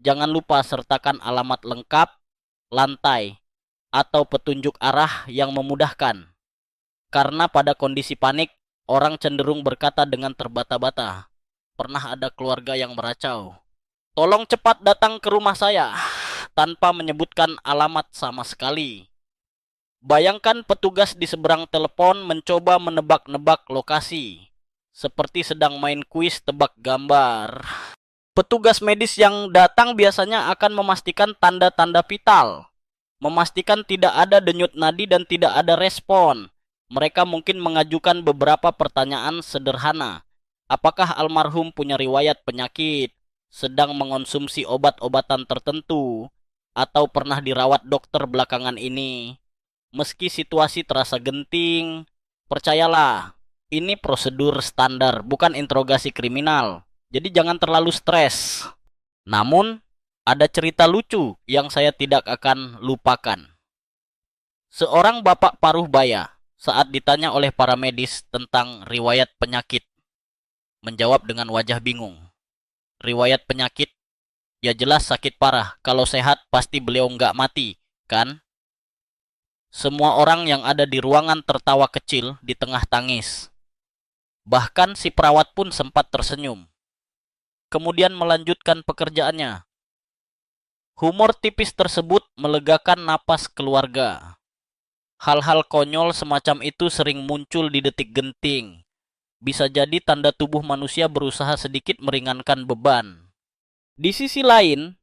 Jangan lupa sertakan alamat lengkap, lantai, atau petunjuk arah yang memudahkan. Karena pada kondisi panik, orang cenderung berkata dengan terbata-bata, pernah ada keluarga yang meracau. Tolong cepat datang ke rumah saya, tanpa menyebutkan alamat sama sekali. Bayangkan petugas di seberang telepon mencoba menebak-nebak lokasi, seperti sedang main kuis tebak gambar. Petugas medis yang datang biasanya akan memastikan tanda-tanda vital, memastikan tidak ada denyut nadi dan tidak ada respon. Mereka mungkin mengajukan beberapa pertanyaan sederhana. Apakah almarhum punya riwayat penyakit, sedang mengonsumsi obat-obatan tertentu, atau pernah dirawat dokter belakangan ini? Meski situasi terasa genting, percayalah, ini prosedur standar, bukan interogasi kriminal. Jadi jangan terlalu stres. Namun, ada cerita lucu yang saya tidak akan lupakan. Seorang bapak paruh baya saat ditanya oleh para medis tentang riwayat penyakit, menjawab dengan wajah bingung. Riwayat penyakit? Ya jelas sakit parah. Kalau sehat pasti beliau nggak mati, kan? Semua orang yang ada di ruangan tertawa kecil di tengah tangis. Bahkan si perawat pun sempat tersenyum. Kemudian melanjutkan pekerjaannya. Humor tipis tersebut melegakan napas keluarga. Hal-hal konyol semacam itu sering muncul di detik genting. Bisa jadi tanda tubuh manusia berusaha sedikit meringankan beban. Di sisi lain,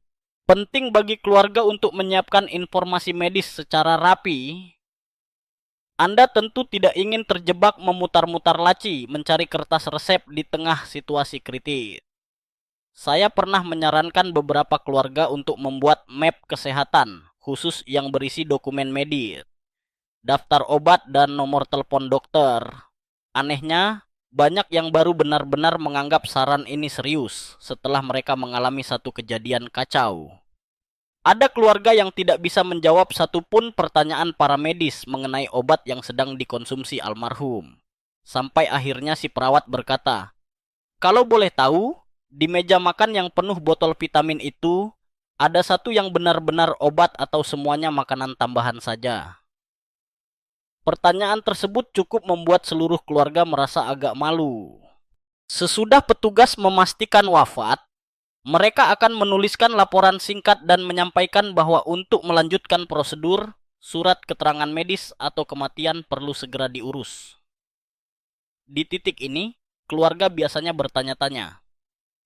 penting bagi keluarga untuk menyiapkan informasi medis secara rapi. Anda tentu tidak ingin terjebak memutar-mutar laci mencari kertas resep di tengah situasi kritis. Saya pernah menyarankan beberapa keluarga untuk membuat map kesehatan khusus yang berisi dokumen medis, daftar obat, dan nomor telepon dokter. Anehnya, banyak yang baru benar-benar menganggap saran ini serius setelah mereka mengalami satu kejadian kacau. Ada keluarga yang tidak bisa menjawab satupun pertanyaan para medis mengenai obat yang sedang dikonsumsi almarhum. Sampai akhirnya si perawat berkata, "Kalau boleh tahu, di meja makan yang penuh botol vitamin itu, ada satu yang benar-benar obat atau semuanya makanan tambahan saja?" Pertanyaan tersebut cukup membuat seluruh keluarga merasa agak malu. Sesudah petugas memastikan wafat, mereka akan menuliskan laporan singkat dan menyampaikan bahwa untuk melanjutkan prosedur, surat keterangan medis atau kematian perlu segera diurus. Di titik ini, keluarga biasanya bertanya-tanya,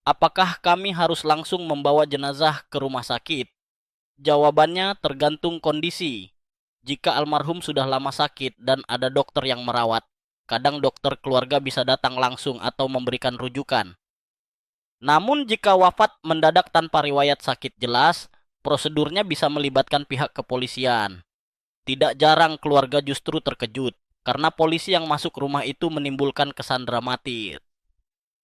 apakah kami harus langsung membawa jenazah ke rumah sakit? Jawabannya tergantung kondisi. Jika almarhum sudah lama sakit dan ada dokter yang merawat, kadang dokter keluarga bisa datang langsung atau memberikan rujukan. Namun jika wafat mendadak tanpa riwayat sakit jelas, prosedurnya bisa melibatkan pihak kepolisian. Tidak jarang keluarga justru terkejut, karena polisi yang masuk rumah itu menimbulkan kesan dramatis.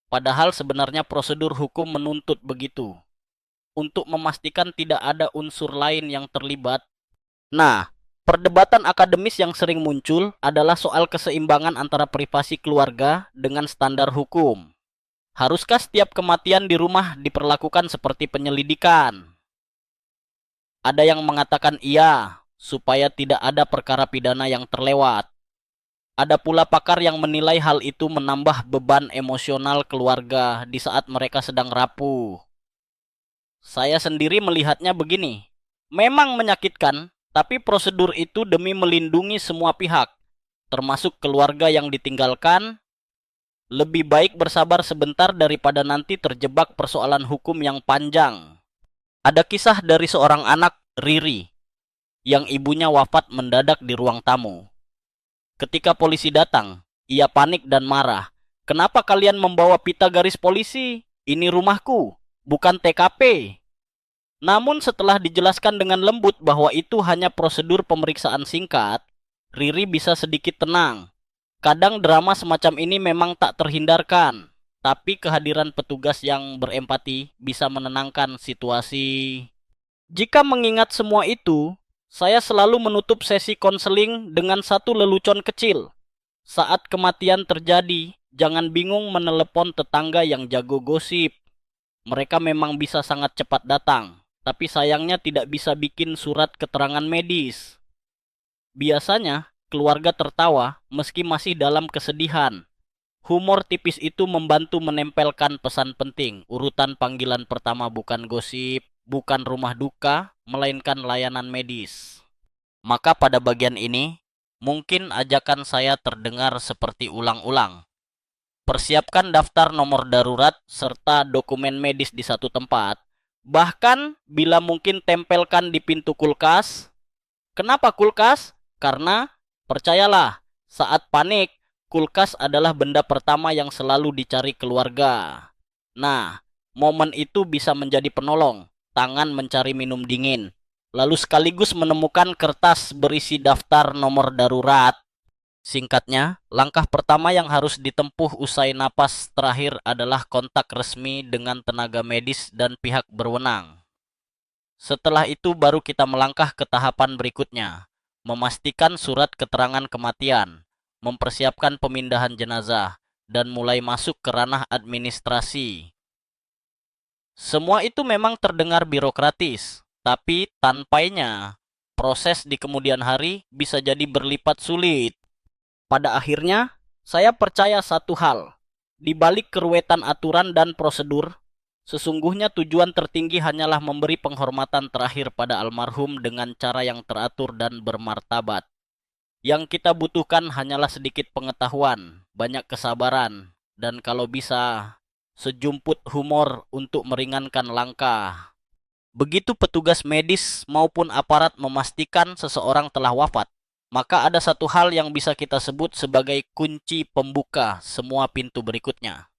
Padahal sebenarnya prosedur hukum menuntut begitu. Untuk memastikan tidak ada unsur lain yang terlibat. Nah, perdebatan akademis yang sering muncul adalah soal keseimbangan antara privasi keluarga dengan standar hukum. Haruskah setiap kematian di rumah diperlakukan seperti penyelidikan? Ada yang mengatakan iya, supaya tidak ada perkara pidana yang terlewat. Ada pula pakar yang menilai hal itu menambah beban emosional keluarga di saat mereka sedang rapuh. Saya sendiri melihatnya begini. Memang menyakitkan, tapi prosedur itu demi melindungi semua pihak, termasuk keluarga yang ditinggalkan. Lebih baik bersabar sebentar daripada nanti terjebak persoalan hukum yang panjang. Ada kisah dari seorang anak, Riri, yang ibunya wafat mendadak di ruang tamu. Ketika polisi datang, ia panik dan marah. Kenapa kalian membawa pita garis polisi? Ini rumahku, bukan TKP. Namun setelah dijelaskan dengan lembut bahwa itu hanya prosedur pemeriksaan singkat, Riri bisa sedikit tenang. Kadang drama semacam ini memang tak terhindarkan, tapi kehadiran petugas yang berempati bisa menenangkan situasi. Jika mengingat semua itu, saya selalu menutup sesi konseling dengan satu lelucon kecil. Saat kematian terjadi, jangan bingung menelepon tetangga yang jago gosip. Mereka memang bisa sangat cepat datang, tapi sayangnya tidak bisa bikin surat keterangan medis. Biasanya, keluarga tertawa meski masih dalam kesedihan. Humor tipis itu membantu menempelkan pesan penting. Urutan panggilan pertama bukan gosip, bukan rumah duka, melainkan layanan medis. Maka pada bagian ini, mungkin ajakan saya terdengar seperti ulang-ulang. Persiapkan daftar nomor darurat serta dokumen medis di satu tempat. Bahkan bila mungkin tempelkan di pintu kulkas. Kenapa kulkas? Karena percayalah, saat panik, kulkas adalah benda pertama yang selalu dicari keluarga. Nah, momen itu bisa menjadi penolong. Tangan mencari minum dingin, lalu sekaligus menemukan kertas berisi daftar nomor darurat. Singkatnya, langkah pertama yang harus ditempuh usai napas terakhir adalah kontak resmi dengan tenaga medis dan pihak berwenang. Setelah itu baru kita melangkah ke tahapan berikutnya, memastikan surat keterangan kematian, mempersiapkan pemindahan jenazah, dan mulai masuk ke ranah administrasi. Semua itu memang terdengar birokratis, tapi tanpanya, proses di kemudian hari bisa jadi berlipat sulit. Pada akhirnya, saya percaya satu hal. Di balik keruwetan aturan dan prosedur, sesungguhnya tujuan tertinggi hanyalah memberi penghormatan terakhir pada almarhum dengan cara yang teratur dan bermartabat. Yang kita butuhkan hanyalah sedikit pengetahuan, banyak kesabaran, dan kalau bisa, sejumput humor untuk meringankan langkah. Begitu petugas medis maupun aparat memastikan seseorang telah wafat, maka ada satu hal yang bisa kita sebut sebagai kunci pembuka semua pintu berikutnya,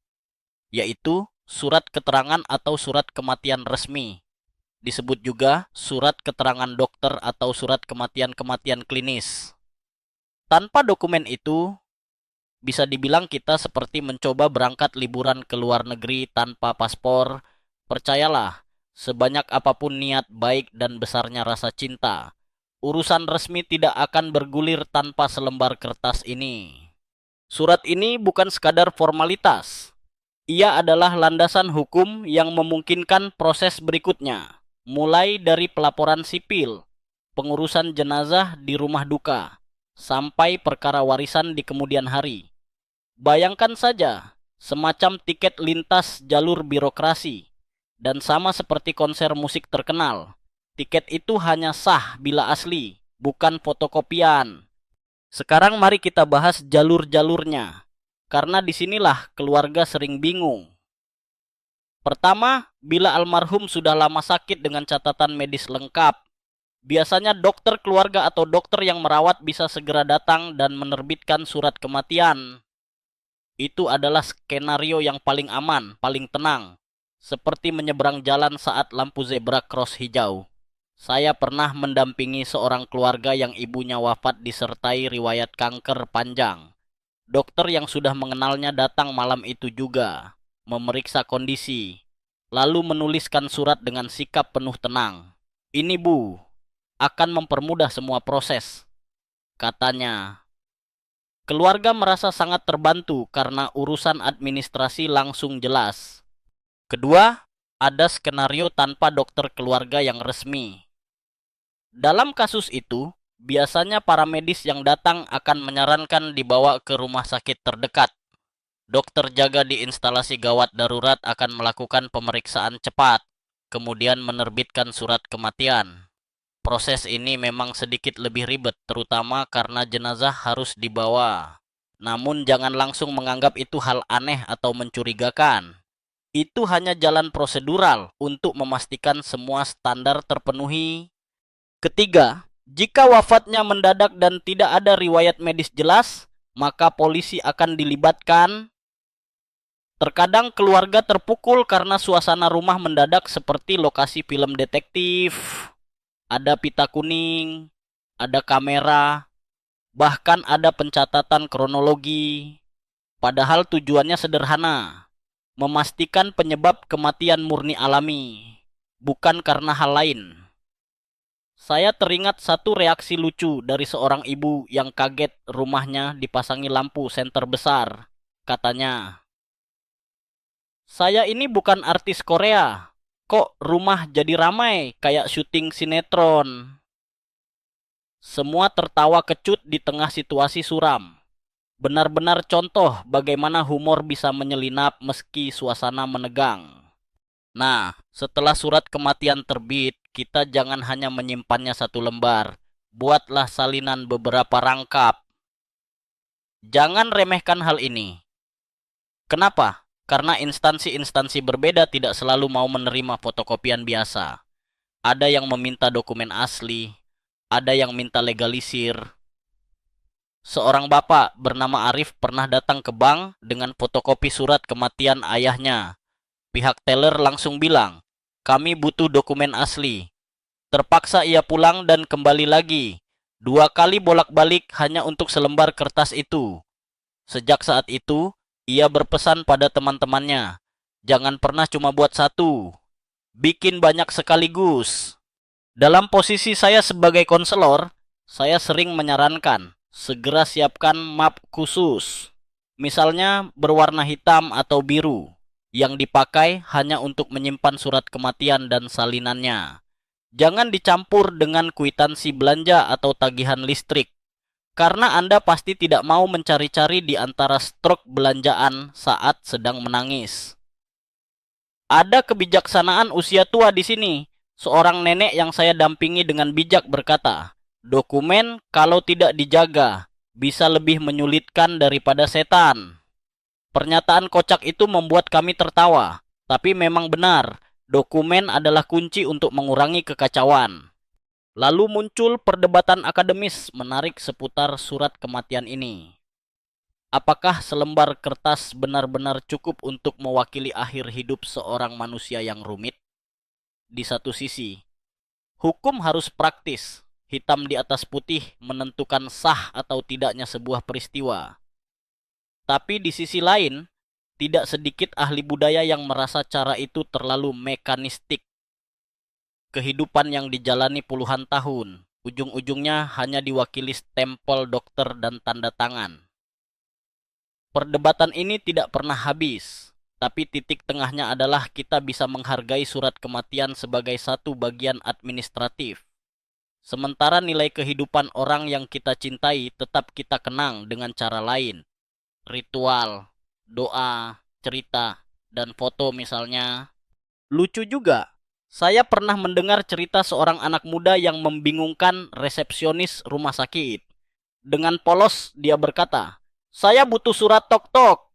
yaitu surat keterangan atau surat kematian resmi. Disebut juga surat keterangan dokter atau surat kematian klinis. Tanpa dokumen itu, bisa dibilang kita seperti mencoba berangkat liburan ke luar negeri tanpa paspor. Percayalah, sebanyak apapun niat baik dan besarnya rasa cinta, urusan resmi tidak akan bergulir tanpa selembar kertas ini. Surat ini bukan sekadar formalitas. Ia adalah landasan hukum yang memungkinkan proses berikutnya, mulai dari pelaporan sipil, pengurusan jenazah di rumah duka, sampai perkara warisan di kemudian hari. Bayangkan saja, semacam tiket lintas jalur birokrasi, dan sama seperti konser musik terkenal. Tiket itu hanya sah bila asli, bukan fotokopian. Sekarang mari kita bahas jalur-jalurnya, karena disinilah keluarga sering bingung. Pertama, bila almarhum sudah lama sakit dengan catatan medis lengkap, biasanya dokter keluarga atau dokter yang merawat bisa segera datang dan menerbitkan surat kematian. Itu adalah skenario yang paling aman, paling tenang, seperti menyeberang jalan saat lampu zebra cross hijau. Saya pernah mendampingi seorang keluarga yang ibunya wafat disertai riwayat kanker panjang. Dokter yang sudah mengenalnya datang malam itu juga, memeriksa kondisi, lalu menuliskan surat dengan sikap penuh tenang. Ini Bu, akan mempermudah semua proses, katanya. Keluarga merasa sangat terbantu karena urusan administrasi langsung jelas. Kedua, ada skenario tanpa dokter keluarga yang resmi. Dalam kasus itu, biasanya para medis yang datang akan menyarankan dibawa ke rumah sakit terdekat. Dokter jaga di instalasi gawat darurat akan melakukan pemeriksaan cepat, kemudian menerbitkan surat kematian. Proses ini memang sedikit lebih ribet, terutama karena jenazah harus dibawa. Namun jangan langsung menganggap itu hal aneh atau mencurigakan. Itu hanya jalan prosedural untuk memastikan semua standar terpenuhi. Ketiga, jika wafatnya mendadak dan tidak ada riwayat medis jelas, maka polisi akan dilibatkan. Terkadang keluarga terpukul karena suasana rumah mendadak seperti lokasi film detektif. Ada pita kuning, ada kamera, bahkan ada pencatatan kronologi. Padahal tujuannya sederhana, memastikan penyebab kematian murni alami, bukan karena hal lain. Saya teringat satu reaksi lucu dari seorang ibu yang kaget rumahnya dipasangi lampu senter besar. Katanya, "Saya ini bukan artis Korea. Kok rumah jadi ramai kayak syuting sinetron?" Semua tertawa kecut di tengah situasi suram. Benar-benar contoh bagaimana humor bisa menyelinap meski suasana menegang. Nah, setelah surat kematian terbit, kita jangan hanya menyimpannya satu lembar. Buatlah salinan beberapa rangkap. Jangan remehkan hal ini. Kenapa? Karena instansi-instansi berbeda tidak selalu mau menerima fotokopian biasa. Ada yang meminta dokumen asli, ada yang minta legalisir. Seorang bapak bernama Arif pernah datang ke bank dengan fotokopi surat kematian ayahnya. Pihak teller langsung bilang, "Kami butuh dokumen asli." Terpaksa ia pulang dan kembali lagi. 2 kali bolak-balik hanya untuk selembar kertas itu. Sejak saat itu, ia berpesan pada teman-temannya, "Jangan pernah cuma buat satu. Bikin banyak sekaligus." Dalam posisi saya sebagai konselor, saya sering menyarankan, segera siapkan map khusus. Misalnya berwarna hitam atau biru, yang dipakai hanya untuk menyimpan surat kematian dan salinannya. Jangan dicampur dengan kwitansi belanja atau tagihan listrik, karena Anda pasti tidak mau mencari-cari di antara strok belanjaan saat sedang menangis. Ada kebijaksanaan usia tua di sini. Seorang nenek yang saya dampingi dengan bijak berkata, "Dokumen kalau tidak dijaga bisa lebih menyulitkan daripada setan." Pernyataan kocak itu membuat kami tertawa, tapi memang benar, dokumen adalah kunci untuk mengurangi kekacauan. Lalu muncul perdebatan akademis menarik seputar surat kematian ini. Apakah selembar kertas benar-benar cukup untuk mewakili akhir hidup seorang manusia yang rumit? Di satu sisi, hukum harus praktis, hitam di atas putih menentukan sah atau tidaknya sebuah peristiwa. Tapi di sisi lain, tidak sedikit ahli budaya yang merasa cara itu terlalu mekanistik. Kehidupan yang dijalani puluhan tahun, ujung-ujungnya hanya diwakili stempel dokter dan tanda tangan. Perdebatan ini tidak pernah habis, tapi titik tengahnya adalah kita bisa menghargai surat kematian sebagai satu bagian administratif. Sementara nilai kehidupan orang yang kita cintai tetap kita kenang dengan cara lain. Ritual, doa, cerita, dan foto misalnya. Lucu juga, saya pernah mendengar cerita seorang anak muda yang membingungkan resepsionis rumah sakit. Dengan polos dia berkata, "Saya butuh surat tok-tok."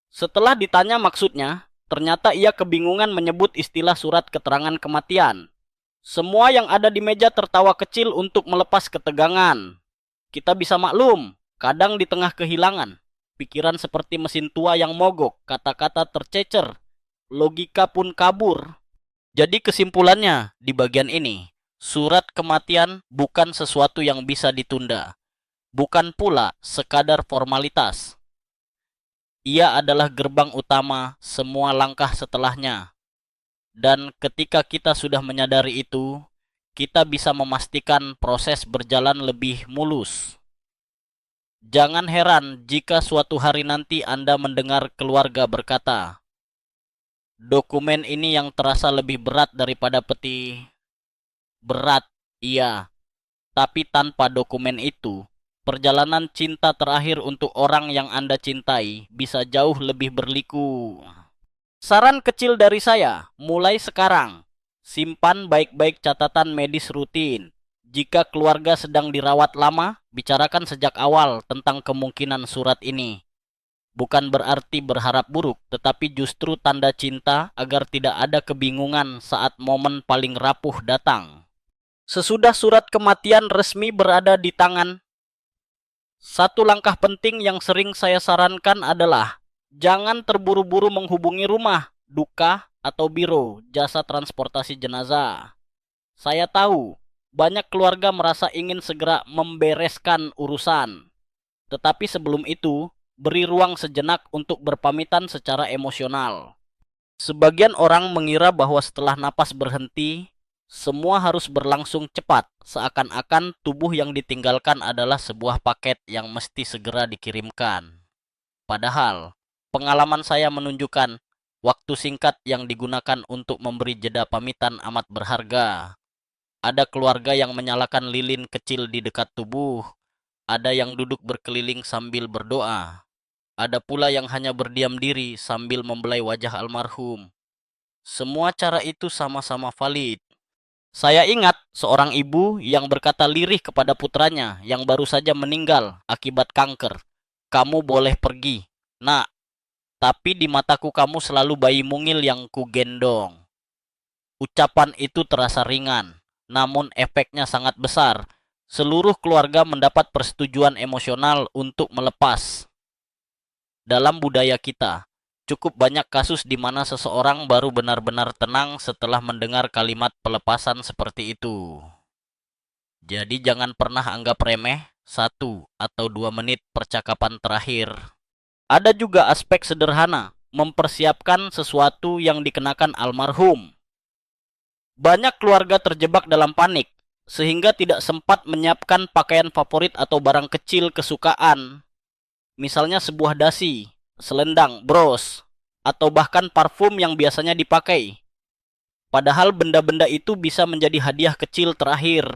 Setelah ditanya maksudnya, ternyata ia kebingungan menyebut istilah surat keterangan kematian. Semua yang ada di meja tertawa kecil untuk melepas ketegangan. Kita bisa maklum, kadang di tengah kehilangan, pikiran seperti mesin tua yang mogok, kata-kata tercecer, logika pun kabur. Jadi kesimpulannya di bagian ini, surat kematian bukan sesuatu yang bisa ditunda. Bukan pula sekadar formalitas. Ia adalah gerbang utama semua langkah setelahnya. Dan ketika kita sudah menyadari itu, kita bisa memastikan proses berjalan lebih mulus. Jangan heran jika suatu hari nanti Anda mendengar keluarga berkata, dokumen ini yang terasa lebih berat daripada peti. Berat, iya, tapi tanpa dokumen itu, perjalanan cinta terakhir untuk orang yang Anda cintai bisa jauh lebih berliku. Saran kecil dari saya, mulai sekarang, simpan baik-baik catatan medis rutin. Jika keluarga sedang dirawat lama, bicarakan sejak awal tentang kemungkinan surat ini. Bukan berarti berharap buruk, tetapi justru tanda cinta agar tidak ada kebingungan saat momen paling rapuh datang. Sesudah surat kematian resmi berada di tangan, satu langkah penting yang sering saya sarankan adalah jangan terburu-buru menghubungi rumah, duka, atau biro jasa transportasi jenazah. Saya tahu, banyak keluarga merasa ingin segera membereskan urusan. Tetapi sebelum itu, beri ruang sejenak untuk berpamitan secara emosional. Sebagian orang mengira bahwa setelah napas berhenti, semua harus berlangsung cepat, seakan-akan tubuh yang ditinggalkan adalah sebuah paket yang mesti segera dikirimkan. Padahal, pengalaman saya menunjukkan waktu singkat yang digunakan untuk memberi jeda pamitan amat berharga. Ada keluarga yang menyalakan lilin kecil di dekat tubuh, ada yang duduk berkeliling sambil berdoa, ada pula yang hanya berdiam diri sambil membelai wajah almarhum. Semua cara itu sama-sama valid. Saya ingat seorang ibu yang berkata lirih kepada putranya yang baru saja meninggal akibat kanker. Kamu boleh pergi, nak, tapi di mataku kamu selalu bayi mungil yang kugendong. Ucapan itu terasa ringan, namun efeknya sangat besar. Seluruh keluarga mendapat persetujuan emosional untuk melepas. Dalam budaya kita, cukup banyak kasus di mana seseorang baru benar-benar tenang setelah mendengar kalimat pelepasan seperti itu. Jadi jangan pernah anggap remeh 1 atau 2 menit percakapan terakhir. Ada juga aspek sederhana, mempersiapkan sesuatu yang dikenakan almarhum. Banyak keluarga terjebak dalam panik, sehingga tidak sempat menyiapkan pakaian favorit atau barang kecil kesukaan. Misalnya sebuah dasi, selendang, bros, atau bahkan parfum yang biasanya dipakai. Padahal benda-benda itu bisa menjadi hadiah kecil terakhir.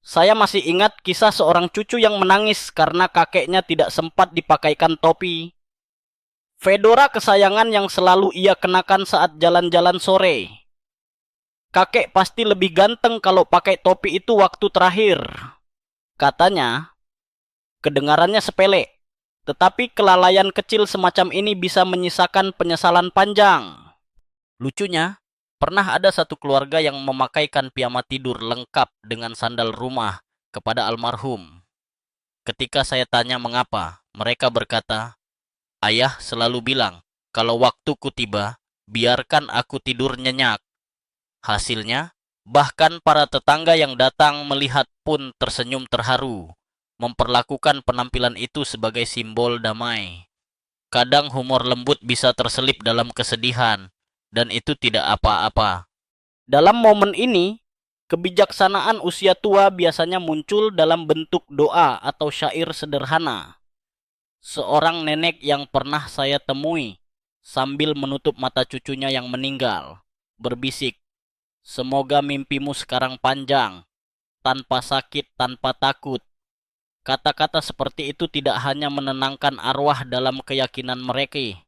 Saya masih ingat kisah seorang cucu yang menangis karena kakeknya tidak sempat dipakaikan topi. Fedora kesayangan yang selalu ia kenakan saat jalan-jalan sore. Kakek pasti lebih ganteng kalau pakai topi itu waktu terakhir. Katanya, kedengarannya sepele, tetapi kelalaian kecil semacam ini bisa menyisakan penyesalan panjang. Lucunya, pernah ada satu keluarga yang memakaikan piyama tidur lengkap dengan sandal rumah kepada almarhum. Ketika saya tanya mengapa, mereka berkata, ayah selalu bilang, kalau waktuku tiba, biarkan aku tidur nyenyak. Hasilnya, bahkan para tetangga yang datang melihat pun tersenyum terharu, memperlakukan penampilan itu sebagai simbol damai. Kadang humor lembut bisa terselip dalam kesedihan, dan itu tidak apa-apa. Dalam momen ini, kebijaksanaan usia tua biasanya muncul dalam bentuk doa atau syair sederhana. Seorang nenek yang pernah saya temui, sambil menutup mata cucunya yang meninggal, berbisik, semoga mimpimu sekarang panjang, tanpa sakit, tanpa takut. Kata-kata seperti itu tidak hanya menenangkan arwah dalam keyakinan mereka,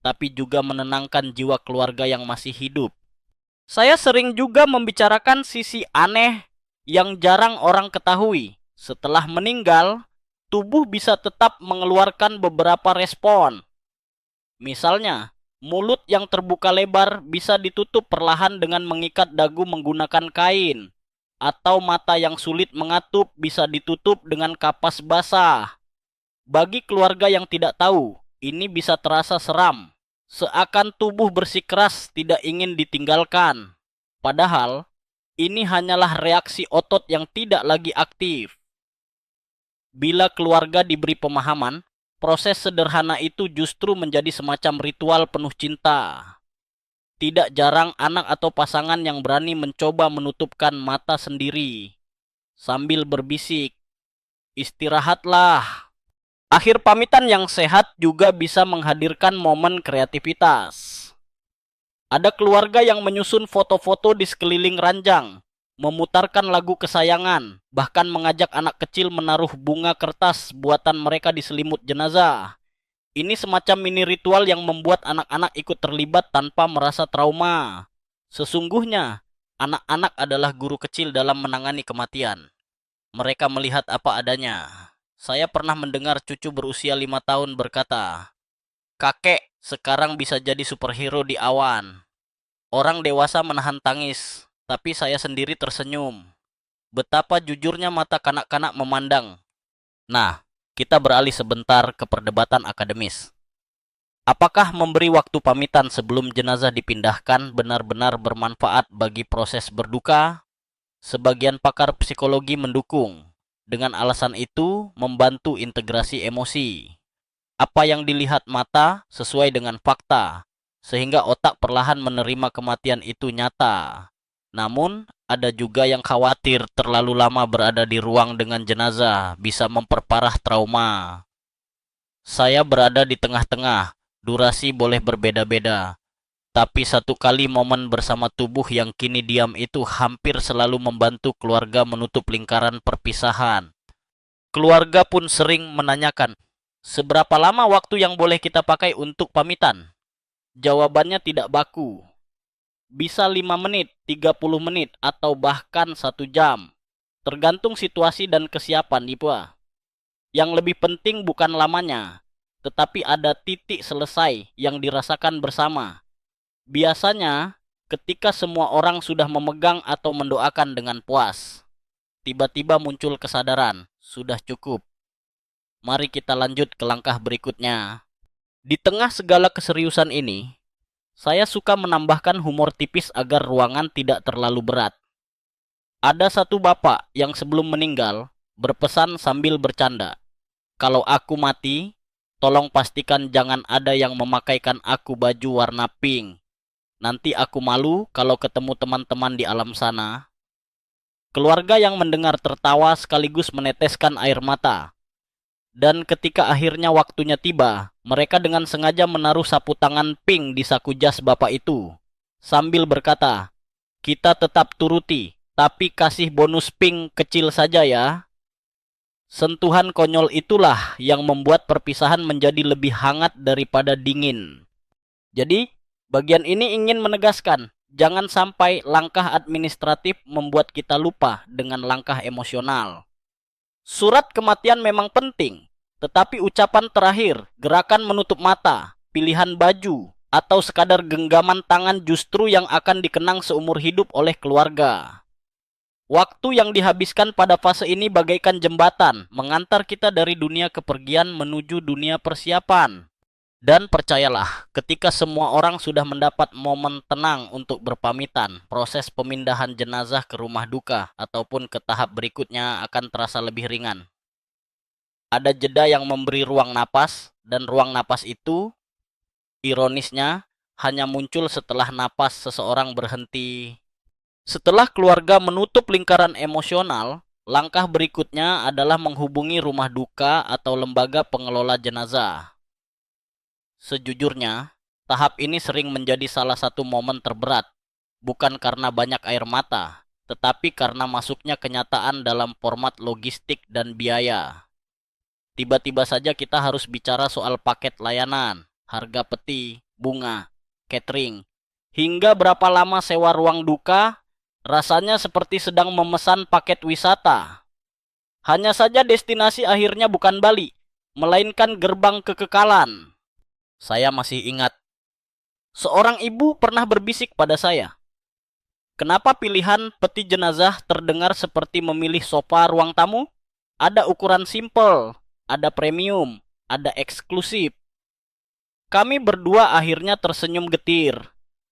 tapi juga menenangkan jiwa keluarga yang masih hidup. Saya sering juga membicarakan sisi aneh yang jarang orang ketahui. Setelah meninggal, tubuh bisa tetap mengeluarkan beberapa respon. Misalnya, mulut yang terbuka lebar bisa ditutup perlahan dengan mengikat dagu menggunakan kain, atau mata yang sulit mengatup bisa ditutup dengan kapas basah. Bagi keluarga yang tidak tahu, ini bisa terasa seram, seakan tubuh bersikeras tidak ingin ditinggalkan. Padahal, ini hanyalah reaksi otot yang tidak lagi aktif. Bila keluarga diberi pemahaman, proses sederhana itu justru menjadi semacam ritual penuh cinta. Tidak jarang anak atau pasangan yang berani mencoba menutupkan mata sendiri, sambil berbisik, istirahatlah. Akhir pamitan yang sehat juga bisa menghadirkan momen kreativitas. Ada keluarga yang menyusun foto-foto di sekeliling ranjang, memutarkan lagu kesayangan, bahkan mengajak anak kecil menaruh bunga kertas buatan mereka di selimut jenazah. Ini semacam mini ritual yang membuat anak-anak ikut terlibat tanpa merasa trauma. Sesungguhnya, anak-anak adalah guru kecil dalam menangani kematian. Mereka melihat apa adanya. Saya pernah mendengar cucu berusia 5 tahun berkata, "Kakek, sekarang bisa jadi superhero di awan." Orang dewasa menahan tangis, tapi saya sendiri tersenyum. Betapa jujurnya mata kanak-kanak memandang. Nah, kita beralih sebentar ke perdebatan akademis. Apakah memberi waktu pamitan sebelum jenazah dipindahkan benar-benar bermanfaat bagi proses berduka? Sebagian pakar psikologi mendukung. Dengan alasan itu, membantu integrasi emosi. Apa yang dilihat mata sesuai dengan fakta, sehingga otak perlahan menerima kematian itu nyata. Namun, ada juga yang khawatir terlalu lama berada di ruang dengan jenazah bisa memperparah trauma. Saya berada di tengah-tengah, durasi boleh berbeda-beda. Tapi satu kali momen bersama tubuh yang kini diam itu hampir selalu membantu keluarga menutup lingkaran perpisahan. Keluarga pun sering menanyakan, seberapa lama waktu yang boleh kita pakai untuk pamitan? Jawabannya tidak baku. Bisa 5 menit, 30 menit, atau bahkan 1 jam. Tergantung situasi dan kesiapan, Ipa. Yang lebih penting bukan lamanya, tetapi ada titik selesai yang dirasakan bersama. Biasanya, ketika semua orang sudah memegang atau mendoakan dengan puas, tiba-tiba muncul kesadaran, sudah cukup. Mari kita lanjut ke langkah berikutnya. Di tengah segala keseriusan ini, saya suka menambahkan humor tipis agar ruangan tidak terlalu berat. Ada satu bapak yang sebelum meninggal berpesan sambil bercanda, "Kalau aku mati, tolong pastikan jangan ada yang memakaikan aku baju warna pink. Nanti aku malu kalau ketemu teman-teman di alam sana." Keluarga yang mendengar tertawa sekaligus meneteskan air mata. Dan ketika akhirnya waktunya tiba, mereka dengan sengaja menaruh sapu tangan pink di saku jas bapak itu. Sambil berkata, "Kita tetap turuti, tapi kasih bonus pink kecil saja ya." Sentuhan konyol itulah yang membuat perpisahan menjadi lebih hangat daripada dingin. Jadi, bagian ini ingin menegaskan, jangan sampai langkah administratif membuat kita lupa dengan langkah emosional. Surat kematian memang penting, tetapi ucapan terakhir, gerakan menutup mata, pilihan baju, atau sekadar genggaman tangan justru yang akan dikenang seumur hidup oleh keluarga. Waktu yang dihabiskan pada fase ini bagaikan jembatan, mengantar kita dari dunia kepergian menuju dunia persiapan. Dan percayalah, ketika semua orang sudah mendapat momen tenang untuk berpamitan, proses pemindahan jenazah ke rumah duka ataupun ke tahap berikutnya akan terasa lebih ringan. Ada jeda yang memberi ruang napas, dan ruang napas itu, ironisnya, hanya muncul setelah napas seseorang berhenti. Setelah keluarga menutup lingkaran emosional, langkah berikutnya adalah menghubungi rumah duka atau lembaga pengelola jenazah. Sejujurnya, tahap ini sering menjadi salah satu momen terberat, bukan karena banyak air mata, tetapi karena masuknya kenyataan dalam format logistik dan biaya. Tiba-tiba saja kita harus bicara soal paket layanan, harga peti, bunga, catering, hingga berapa lama sewa ruang duka. Rasanya seperti sedang memesan paket wisata. Hanya saja destinasi akhirnya bukan Bali, melainkan gerbang kekekalan. Saya masih ingat, seorang ibu pernah berbisik pada saya, "Kenapa pilihan peti jenazah terdengar seperti memilih sofa ruang tamu? Ada ukuran simple, ada premium, ada eksklusif." Kami berdua akhirnya tersenyum getir.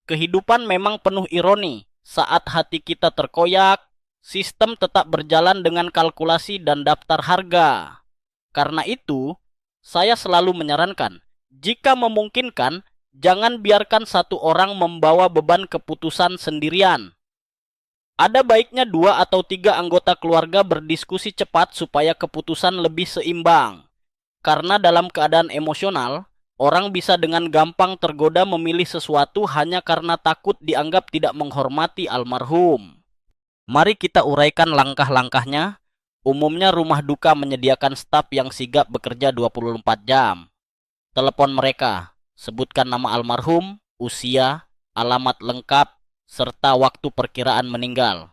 Kehidupan memang penuh ironi. Saat hati kita terkoyak, sistem tetap berjalan dengan kalkulasi dan daftar harga. Karena itu, saya selalu menyarankan, jika memungkinkan, jangan biarkan satu orang membawa beban keputusan sendirian. Ada baiknya 2 atau 3 anggota keluarga berdiskusi cepat supaya keputusan lebih seimbang. Karena dalam keadaan emosional, orang bisa dengan gampang tergoda memilih sesuatu hanya karena takut dianggap tidak menghormati almarhum. Mari kita uraikan langkah-langkahnya. Umumnya rumah duka menyediakan staf yang sigap bekerja 24 jam. Telepon mereka, sebutkan nama almarhum, usia, alamat lengkap, serta waktu perkiraan meninggal.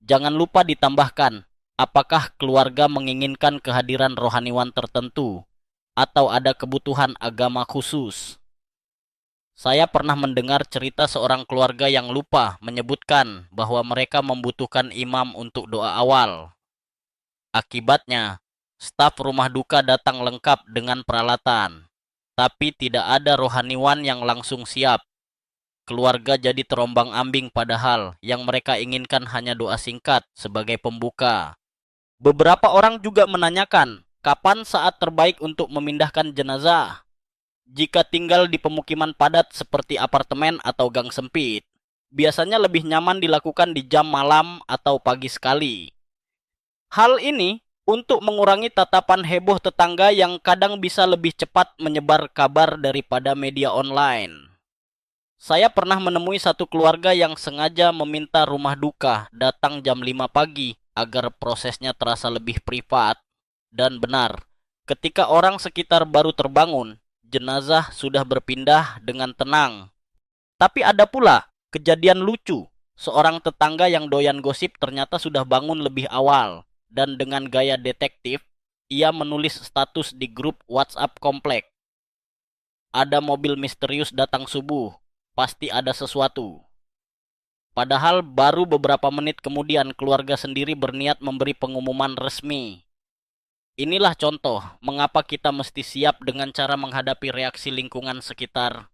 Jangan lupa ditambahkan, apakah keluarga menginginkan kehadiran rohaniwan tertentu atau ada kebutuhan agama khusus. Saya pernah mendengar cerita seorang keluarga yang lupa menyebutkan bahwa mereka membutuhkan imam untuk doa awal. Akibatnya, staf rumah duka datang lengkap dengan peralatan, tapi tidak ada rohaniwan yang langsung siap. Keluarga jadi terombang-ambing padahal yang mereka inginkan hanya doa singkat sebagai pembuka. Beberapa orang juga menanyakan, kapan saat terbaik untuk memindahkan jenazah? Jika tinggal di pemukiman padat seperti apartemen atau gang sempit, biasanya lebih nyaman dilakukan di jam malam atau pagi sekali. Hal ini untuk mengurangi tatapan heboh tetangga yang kadang bisa lebih cepat menyebar kabar daripada media online. Saya pernah menemui satu keluarga yang sengaja meminta rumah duka datang jam 5 pagi agar prosesnya terasa lebih privat. Dan benar, ketika orang sekitar baru terbangun, jenazah sudah berpindah dengan tenang. Tapi ada pula kejadian lucu. Seorang tetangga yang doyan gosip ternyata sudah bangun lebih awal. Dan dengan gaya detektif, ia menulis status di grup WhatsApp komplek. Ada mobil misterius datang subuh, pasti ada sesuatu. Padahal baru beberapa menit kemudian keluarga sendiri berniat memberi pengumuman resmi. Inilah contoh mengapa kita mesti siap dengan cara menghadapi reaksi lingkungan sekitar.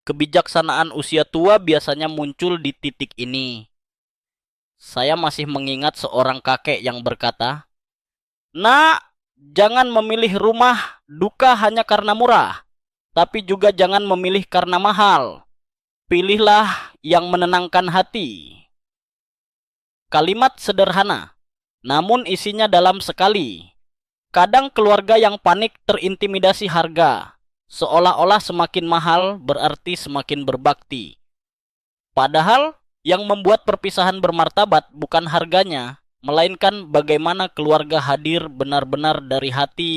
Kebijaksanaan usia tua biasanya muncul di titik ini. Saya masih mengingat seorang kakek yang berkata, "Nak, jangan memilih rumah duka hanya karena murah, tapi juga jangan memilih karena mahal. Pilihlah yang menenangkan hati." Kalimat sederhana, namun isinya dalam sekali. Kadang keluarga yang panik terintimidasi harga, seolah-olah semakin mahal berarti semakin berbakti. Padahal yang membuat perpisahan bermartabat bukan harganya, melainkan bagaimana keluarga hadir benar-benar dari hati.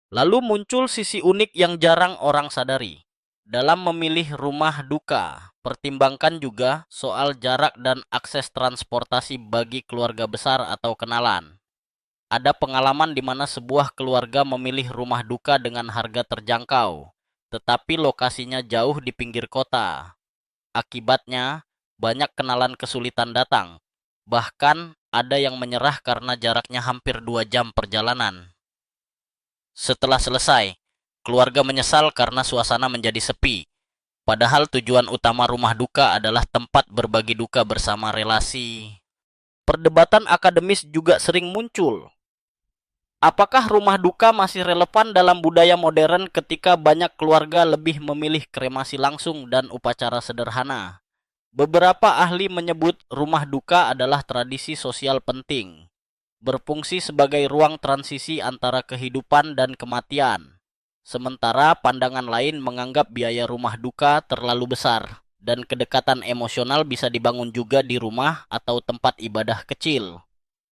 Lalu muncul sisi unik yang jarang orang sadari. Dalam memilih rumah duka, pertimbangkan juga soal jarak dan akses transportasi bagi keluarga besar atau kenalan. Ada pengalaman di mana sebuah keluarga memilih rumah duka dengan harga terjangkau, tetapi lokasinya jauh di pinggir kota. Akibatnya, banyak kenalan kesulitan datang. Bahkan, ada yang menyerah karena jaraknya hampir 2 jam perjalanan. Setelah selesai, keluarga menyesal karena suasana menjadi sepi. Padahal tujuan utama rumah duka adalah tempat berbagi duka bersama relasi. Perdebatan akademis juga sering muncul. Apakah rumah duka masih relevan dalam budaya modern ketika banyak keluarga lebih memilih kremasi langsung dan upacara sederhana? Beberapa ahli menyebut rumah duka adalah tradisi sosial penting, berfungsi sebagai ruang transisi antara kehidupan dan kematian. Sementara pandangan lain menganggap biaya rumah duka terlalu besar, dan kedekatan emosional bisa dibangun juga di rumah atau tempat ibadah kecil.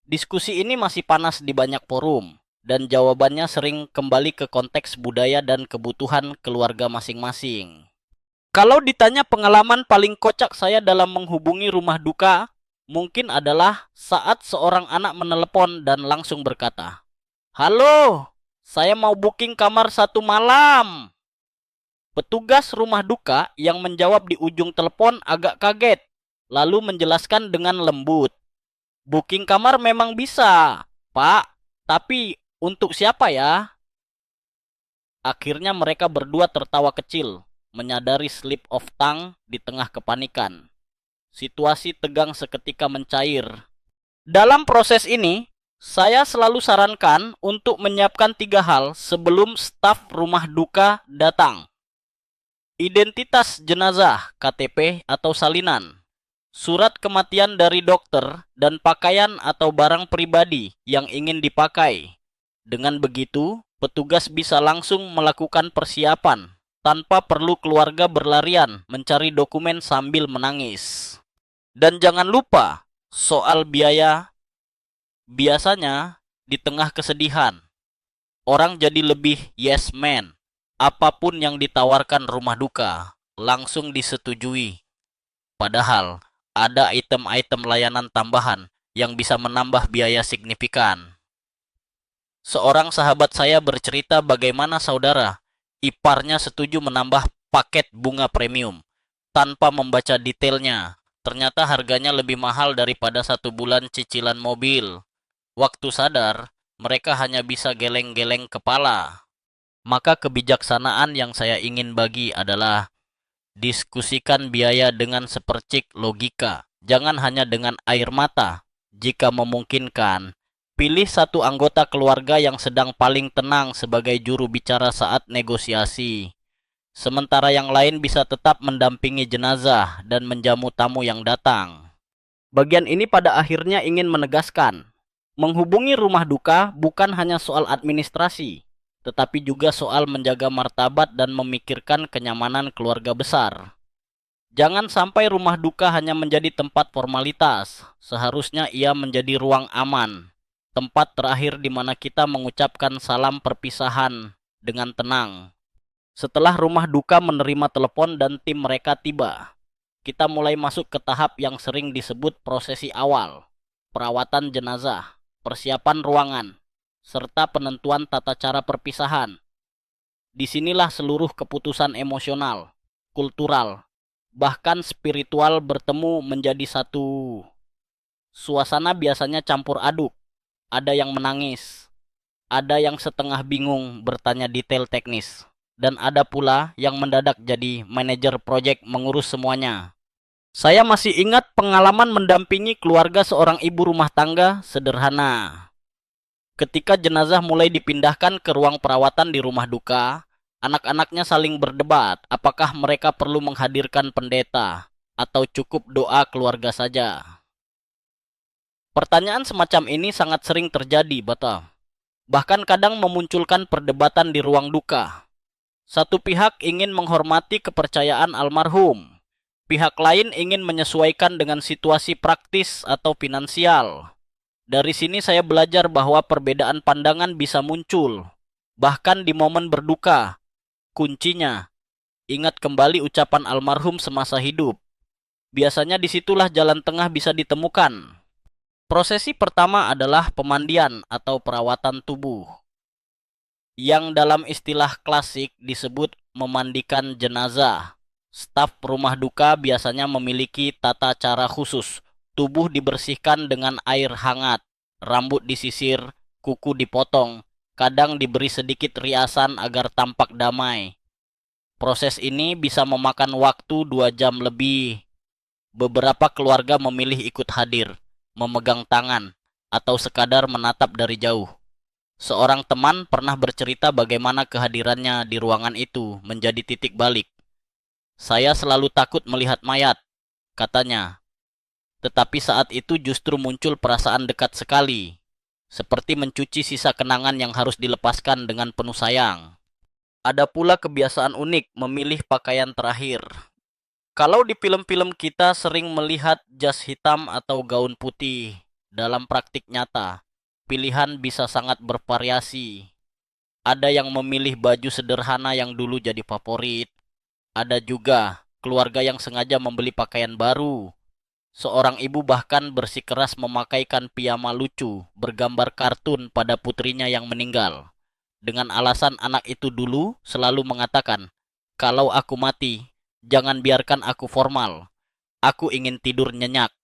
Diskusi ini masih panas di banyak forum, dan jawabannya sering kembali ke konteks budaya dan kebutuhan keluarga masing-masing. Kalau ditanya pengalaman paling kocak saya dalam menghubungi rumah duka, mungkin adalah saat seorang anak menelepon dan langsung berkata, "Halo, saya mau booking kamar 1 malam." Petugas rumah duka yang menjawab di ujung telepon agak kaget, lalu menjelaskan dengan lembut, "Booking kamar memang bisa, Pak, tapi untuk siapa ya?" Akhirnya mereka berdua tertawa kecil, menyadari slip of tongue di tengah kepanikan. Situasi tegang seketika mencair. Dalam proses ini, saya selalu sarankan untuk menyiapkan 3 hal sebelum staf rumah duka datang. Identitas jenazah, KTP atau salinan. surat kematian dari dokter, dan pakaian atau barang pribadi yang ingin dipakai. Dengan begitu, petugas bisa langsung melakukan persiapan tanpa perlu keluarga berlarian mencari dokumen sambil menangis. Dan jangan lupa soal biaya. Biasanya di tengah kesedihan, orang jadi lebih yes man. Apapun yang ditawarkan rumah duka langsung disetujui. Padahal ada item-item layanan tambahan yang bisa menambah biaya signifikan. Seorang sahabat saya bercerita bagaimana saudara iparnya setuju menambah paket bunga premium tanpa membaca detailnya. Ternyata harganya lebih mahal daripada 1 bulan cicilan mobil. Waktu sadar, mereka hanya bisa geleng-geleng kepala. Maka kebijaksanaan yang saya ingin bagi adalah diskusikan biaya dengan sepercik logika. Jangan hanya dengan air mata. Jika memungkinkan, pilih satu anggota keluarga yang sedang paling tenang sebagai juru bicara saat negosiasi. Sementara yang lain bisa tetap mendampingi jenazah dan menjamu tamu yang datang. Bagian ini pada akhirnya ingin menegaskan, menghubungi rumah duka bukan hanya soal administrasi, tetapi juga soal menjaga martabat dan memikirkan kenyamanan keluarga besar. Jangan sampai rumah duka hanya menjadi tempat formalitas, seharusnya ia menjadi ruang aman, tempat terakhir di mana kita mengucapkan salam perpisahan dengan tenang. Setelah rumah duka menerima telepon dan tim mereka tiba, kita mulai masuk ke tahap yang sering disebut prosesi awal, perawatan jenazah, persiapan ruangan, serta penentuan tata cara perpisahan. Disinilah seluruh keputusan emosional, kultural, bahkan spiritual bertemu menjadi satu. Suasana biasanya campur aduk, ada yang menangis, ada yang setengah bingung bertanya detail teknis, dan ada pula yang mendadak jadi manajer proyek mengurus semuanya. Saya masih ingat pengalaman mendampingi keluarga seorang ibu rumah tangga sederhana. Ketika jenazah mulai dipindahkan ke ruang perawatan di rumah duka, anak-anaknya saling berdebat apakah mereka perlu menghadirkan pendeta atau cukup doa keluarga saja. Pertanyaan semacam ini sangat sering terjadi, Bata. Bahkan kadang memunculkan perdebatan di ruang duka. Satu pihak ingin menghormati kepercayaan almarhum. Pihak lain ingin menyesuaikan dengan situasi praktis atau finansial. Dari sini saya belajar bahwa perbedaan pandangan bisa muncul. Bahkan di momen berduka. Kuncinya, ingat kembali ucapan almarhum semasa hidup. Biasanya disitulah jalan tengah bisa ditemukan. Prosesi pertama adalah pemandian atau perawatan tubuh, yang dalam istilah klasik disebut memandikan jenazah. Staf rumah duka biasanya memiliki tata cara khusus. Tubuh dibersihkan dengan air hangat, rambut disisir, kuku dipotong, kadang diberi sedikit riasan agar tampak damai. Proses ini bisa memakan waktu 2 jam lebih. Beberapa keluarga memilih ikut hadir, memegang tangan, atau sekadar menatap dari jauh. Seorang teman pernah bercerita bagaimana kehadirannya di ruangan itu menjadi titik balik. Saya selalu takut melihat mayat, katanya. Tetapi saat itu justru muncul perasaan dekat sekali, seperti mencuci sisa kenangan yang harus dilepaskan dengan penuh sayang. Ada pula kebiasaan unik memilih pakaian terakhir. Kalau di film-film kita sering melihat jas hitam atau gaun putih, dalam praktik nyata, pilihan bisa sangat bervariasi. Ada yang memilih baju sederhana yang dulu jadi favorit. Ada juga keluarga yang sengaja membeli pakaian baru. Seorang ibu bahkan bersikeras memakaikan piyama lucu bergambar kartun pada putrinya yang meninggal. Dengan alasan anak itu dulu selalu mengatakan, "Kalau aku mati, jangan biarkan aku formal. Aku ingin tidur nyenyak."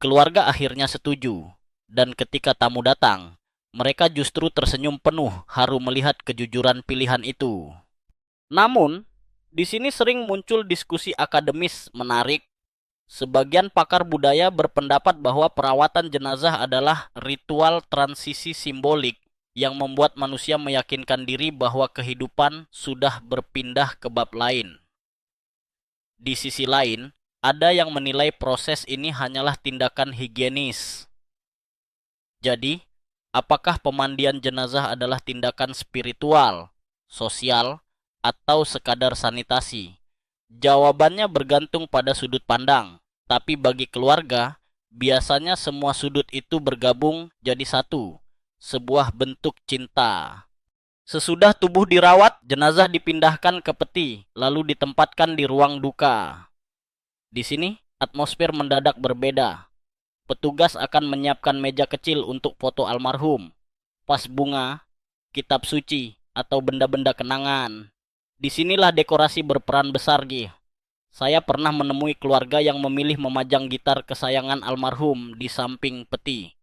Keluarga akhirnya setuju. Dan ketika tamu datang, mereka justru tersenyum penuh haru melihat kejujuran pilihan itu. Namun, di sini sering muncul diskusi akademis menarik. Sebagian pakar budaya berpendapat bahwa perawatan jenazah adalah ritual transisi simbolik yang membuat manusia meyakinkan diri bahwa kehidupan sudah berpindah ke bab lain. Di sisi lain, Ada yang menilai proses ini hanyalah tindakan higienis. Jadi, apakah pemandian jenazah adalah tindakan spiritual, sosial, atau sekadar sanitasi? Jawabannya bergantung pada sudut pandang. Tapi bagi keluarga, biasanya semua sudut itu bergabung jadi satu, sebuah bentuk cinta. Sesudah tubuh dirawat, jenazah dipindahkan ke peti, lalu ditempatkan di ruang duka. Di sini, atmosfer mendadak berbeda. Petugas akan menyiapkan meja kecil untuk foto almarhum, vas bunga, kitab suci, atau benda-benda kenangan. Disinilah dekorasi berperan besar, Gi. Saya pernah menemui keluarga yang memilih memajang gitar kesayangan almarhum di samping peti.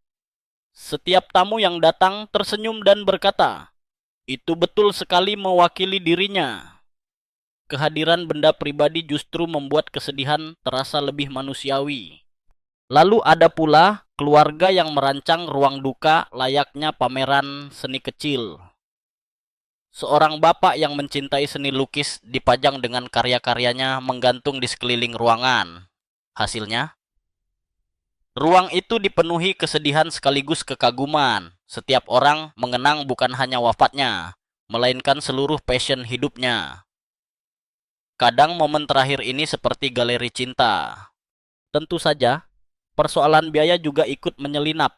Setiap tamu yang datang tersenyum dan berkata, "Itu betul sekali mewakili dirinya." Kehadiran benda pribadi justru membuat kesedihan terasa lebih manusiawi. Lalu ada pula keluarga yang merancang ruang duka layaknya pameran seni kecil. Seorang bapak yang mencintai seni lukis dipajang dengan karya-karyanya menggantung di sekeliling ruangan. Hasilnya, ruang itu dipenuhi kesedihan sekaligus kekaguman. Setiap orang mengenang bukan hanya wafatnya, melainkan seluruh passion hidupnya. Kadang momen terakhir ini seperti galeri cinta. Tentu saja, persoalan biaya juga ikut menyelinap.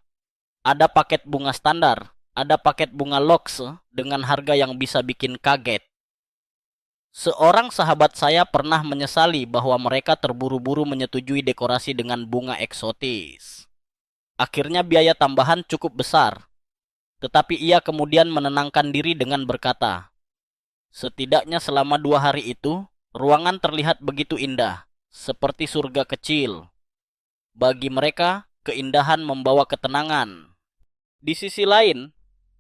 Ada paket bunga standar, ada paket bunga loks dengan harga yang bisa bikin kaget. Seorang sahabat saya pernah menyesali bahwa mereka terburu-buru menyetujui dekorasi dengan bunga eksotis. Akhirnya biaya tambahan cukup besar, tetapi ia kemudian menenangkan diri dengan berkata, "Setidaknya selama 2 hari itu, ruangan terlihat begitu indah, seperti surga kecil." Bagi mereka, keindahan membawa ketenangan. Di sisi lain,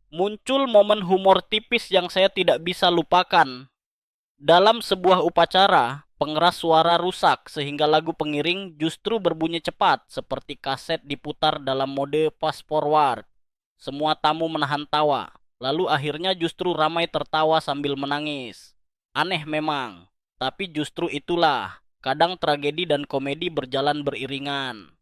muncul momen humor tipis yang saya tidak bisa lupakan. Dalam sebuah upacara, pengeras suara rusak sehingga lagu pengiring justru berbunyi cepat seperti kaset diputar dalam mode fast forward. Semua tamu menahan tawa, lalu akhirnya justru ramai tertawa sambil menangis. Aneh memang, tapi justru itulah, kadang tragedi dan komedi berjalan beriringan.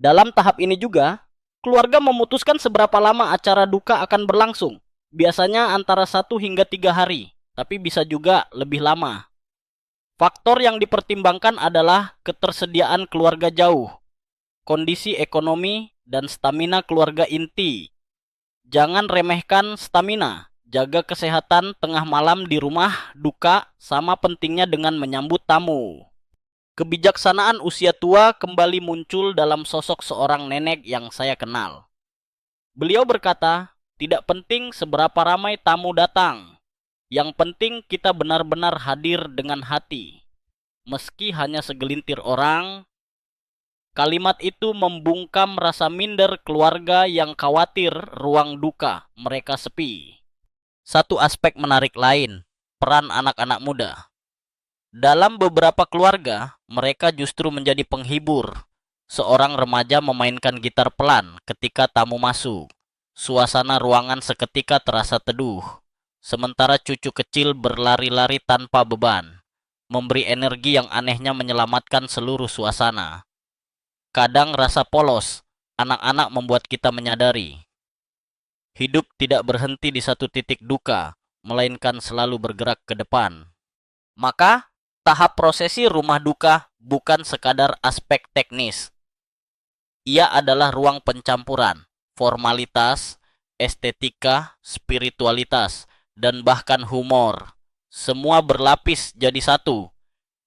Dalam tahap ini juga, keluarga memutuskan seberapa lama acara duka akan berlangsung. Biasanya antara 1 hingga 3 hari, tapi bisa juga lebih lama. Faktor yang dipertimbangkan adalah ketersediaan keluarga jauh, kondisi ekonomi, dan stamina keluarga inti. Jangan remehkan stamina, jaga kesehatan tengah malam di rumah duka sama pentingnya dengan menyambut tamu. Kebijaksanaan usia tua kembali muncul dalam sosok seorang nenek yang saya kenal. Beliau berkata, "Tidak penting seberapa ramai tamu datang. Yang penting kita benar-benar hadir dengan hati." Meski hanya segelintir orang, kalimat itu membungkam rasa minder keluarga yang khawatir ruang duka mereka sepi. Satu aspek menarik lain, peran anak-anak muda. Dalam beberapa keluarga, mereka justru menjadi penghibur. Seorang remaja memainkan gitar pelan ketika tamu masuk. Suasana ruangan seketika terasa teduh. Sementara cucu kecil berlari-lari tanpa beban, memberi energi yang anehnya menyelamatkan seluruh suasana. Kadang rasa polos, anak-anak membuat kita menyadari. Hidup tidak berhenti di satu titik duka, melainkan selalu bergerak ke depan. Maka, tahap prosesi rumah duka bukan sekadar aspek teknis. Ia adalah ruang pencampuran, formalitas, estetika, spiritualitas, dan bahkan humor. Semua berlapis jadi satu.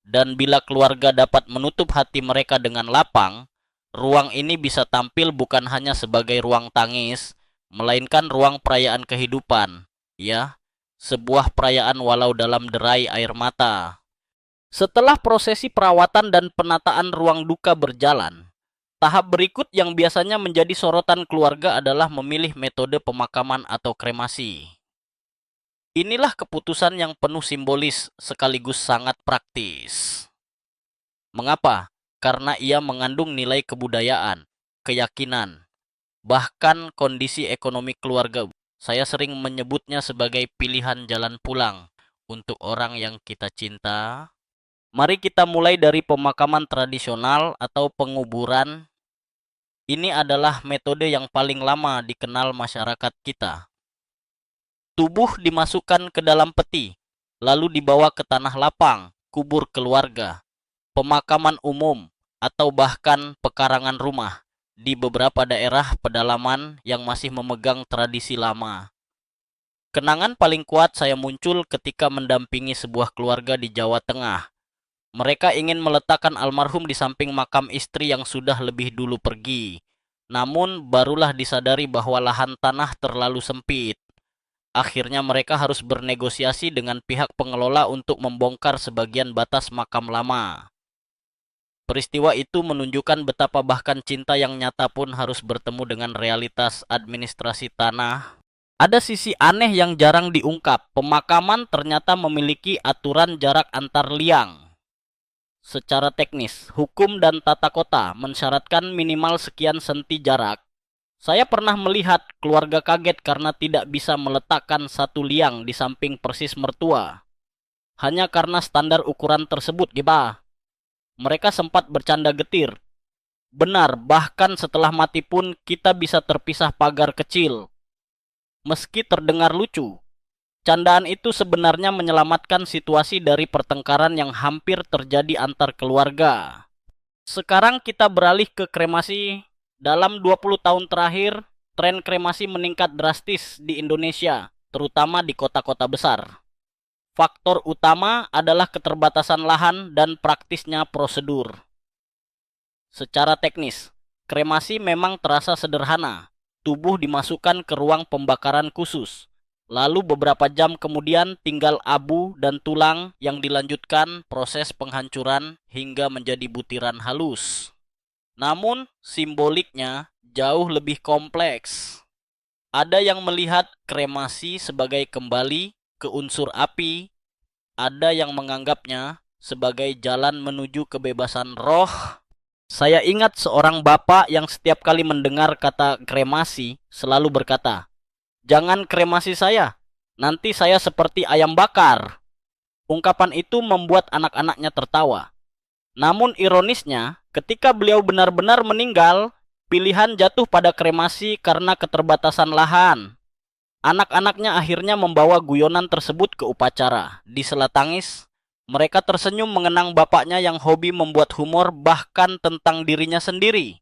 Dan bila keluarga dapat menutup hati mereka dengan lapang, ruang ini bisa tampil bukan hanya sebagai ruang tangis, melainkan ruang perayaan kehidupan. Ya, sebuah perayaan walau dalam derai air mata. Setelah prosesi perawatan dan penataan ruang duka berjalan, tahap berikut yang biasanya menjadi sorotan keluarga adalah memilih metode pemakaman atau kremasi. Inilah keputusan yang penuh simbolis sekaligus sangat praktis. Mengapa? Karena ia mengandung nilai kebudayaan, keyakinan, bahkan kondisi ekonomi keluarga. Saya sering menyebutnya sebagai pilihan jalan pulang untuk orang yang kita cinta. Mari kita mulai dari pemakaman tradisional atau penguburan. Ini adalah metode yang paling lama dikenal masyarakat kita. Tubuh dimasukkan ke dalam peti, lalu dibawa ke tanah lapang, kubur keluarga, pemakaman umum, atau bahkan pekarangan rumah di beberapa daerah pedalaman yang masih memegang tradisi lama. Kenangan paling kuat saya muncul ketika mendampingi sebuah keluarga di Jawa Tengah. Mereka ingin meletakkan almarhum di samping makam istri yang sudah lebih dulu pergi. Namun barulah disadari bahwa lahan tanah terlalu sempit. Akhirnya mereka harus bernegosiasi dengan pihak pengelola untuk membongkar sebagian batas makam lama. Peristiwa itu menunjukkan betapa bahkan cinta yang nyata pun harus bertemu dengan realitas administrasi tanah. Ada sisi aneh yang jarang diungkap. Pemakaman ternyata memiliki aturan jarak antar liang. Secara teknis, hukum dan tata kota mensyaratkan minimal sekian senti jarak. Saya pernah melihat keluarga kaget karena tidak bisa meletakkan satu liang di samping persis mertua. Hanya karena standar ukuran tersebut, giba. Mereka sempat bercanda getir. Benar, bahkan setelah mati pun kita bisa terpisah pagar kecil. Meski terdengar lucu, candaan itu sebenarnya menyelamatkan situasi dari pertengkaran yang hampir terjadi antar keluarga. Sekarang kita beralih ke kremasi. Dalam 20 tahun terakhir, tren kremasi meningkat drastis di Indonesia, terutama di kota-kota besar. Faktor utama adalah keterbatasan lahan dan praktisnya prosedur. Secara teknis, kremasi memang terasa sederhana. Tubuh dimasukkan ke ruang pembakaran khusus. Lalu beberapa jam kemudian tinggal abu dan tulang yang dilanjutkan proses penghancuran hingga menjadi butiran halus. Namun, simboliknya jauh lebih kompleks. Ada yang melihat kremasi sebagai kembali ke unsur api, ada yang menganggapnya sebagai jalan menuju kebebasan roh. Saya ingat seorang bapak yang setiap kali mendengar kata kremasi selalu berkata, "Jangan kremasi saya, nanti saya seperti ayam bakar." Ungkapan itu membuat anak-anaknya tertawa. Namun ironisnya, ketika beliau benar-benar meninggal, pilihan jatuh pada kremasi karena keterbatasan lahan. Anak-anaknya akhirnya membawa guyonan tersebut ke upacara. Di sela tangis, mereka tersenyum mengenang bapaknya yang hobi membuat humor bahkan tentang dirinya sendiri.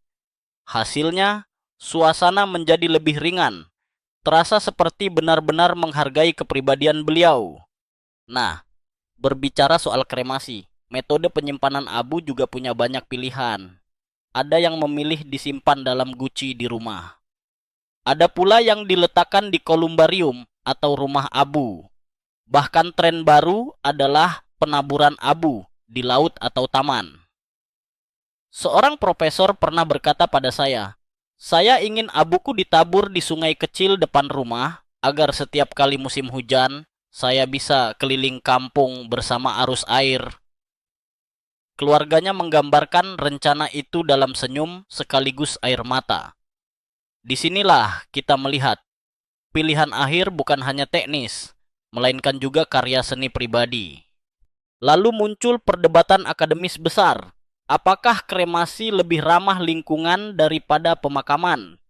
Hasilnya, suasana menjadi lebih ringan. Terasa seperti benar-benar menghargai kepribadian beliau. Nah, berbicara soal kremasi, metode penyimpanan abu juga punya banyak pilihan. Ada yang memilih disimpan dalam guci di rumah. Ada pula yang diletakkan di kolumbarium atau rumah abu. Bahkan tren baru adalah penaburan abu di laut atau taman. Seorang profesor pernah berkata pada saya ingin abuku ditabur di sungai kecil depan rumah agar setiap kali musim hujan, saya bisa keliling kampung bersama arus air. Keluarganya menggambarkan rencana itu dalam senyum sekaligus air mata. Disinilah kita melihat, pilihan akhir bukan hanya teknis, melainkan juga karya seni pribadi. Lalu muncul perdebatan akademis besar. Apakah kremasi lebih ramah lingkungan daripada pemakaman?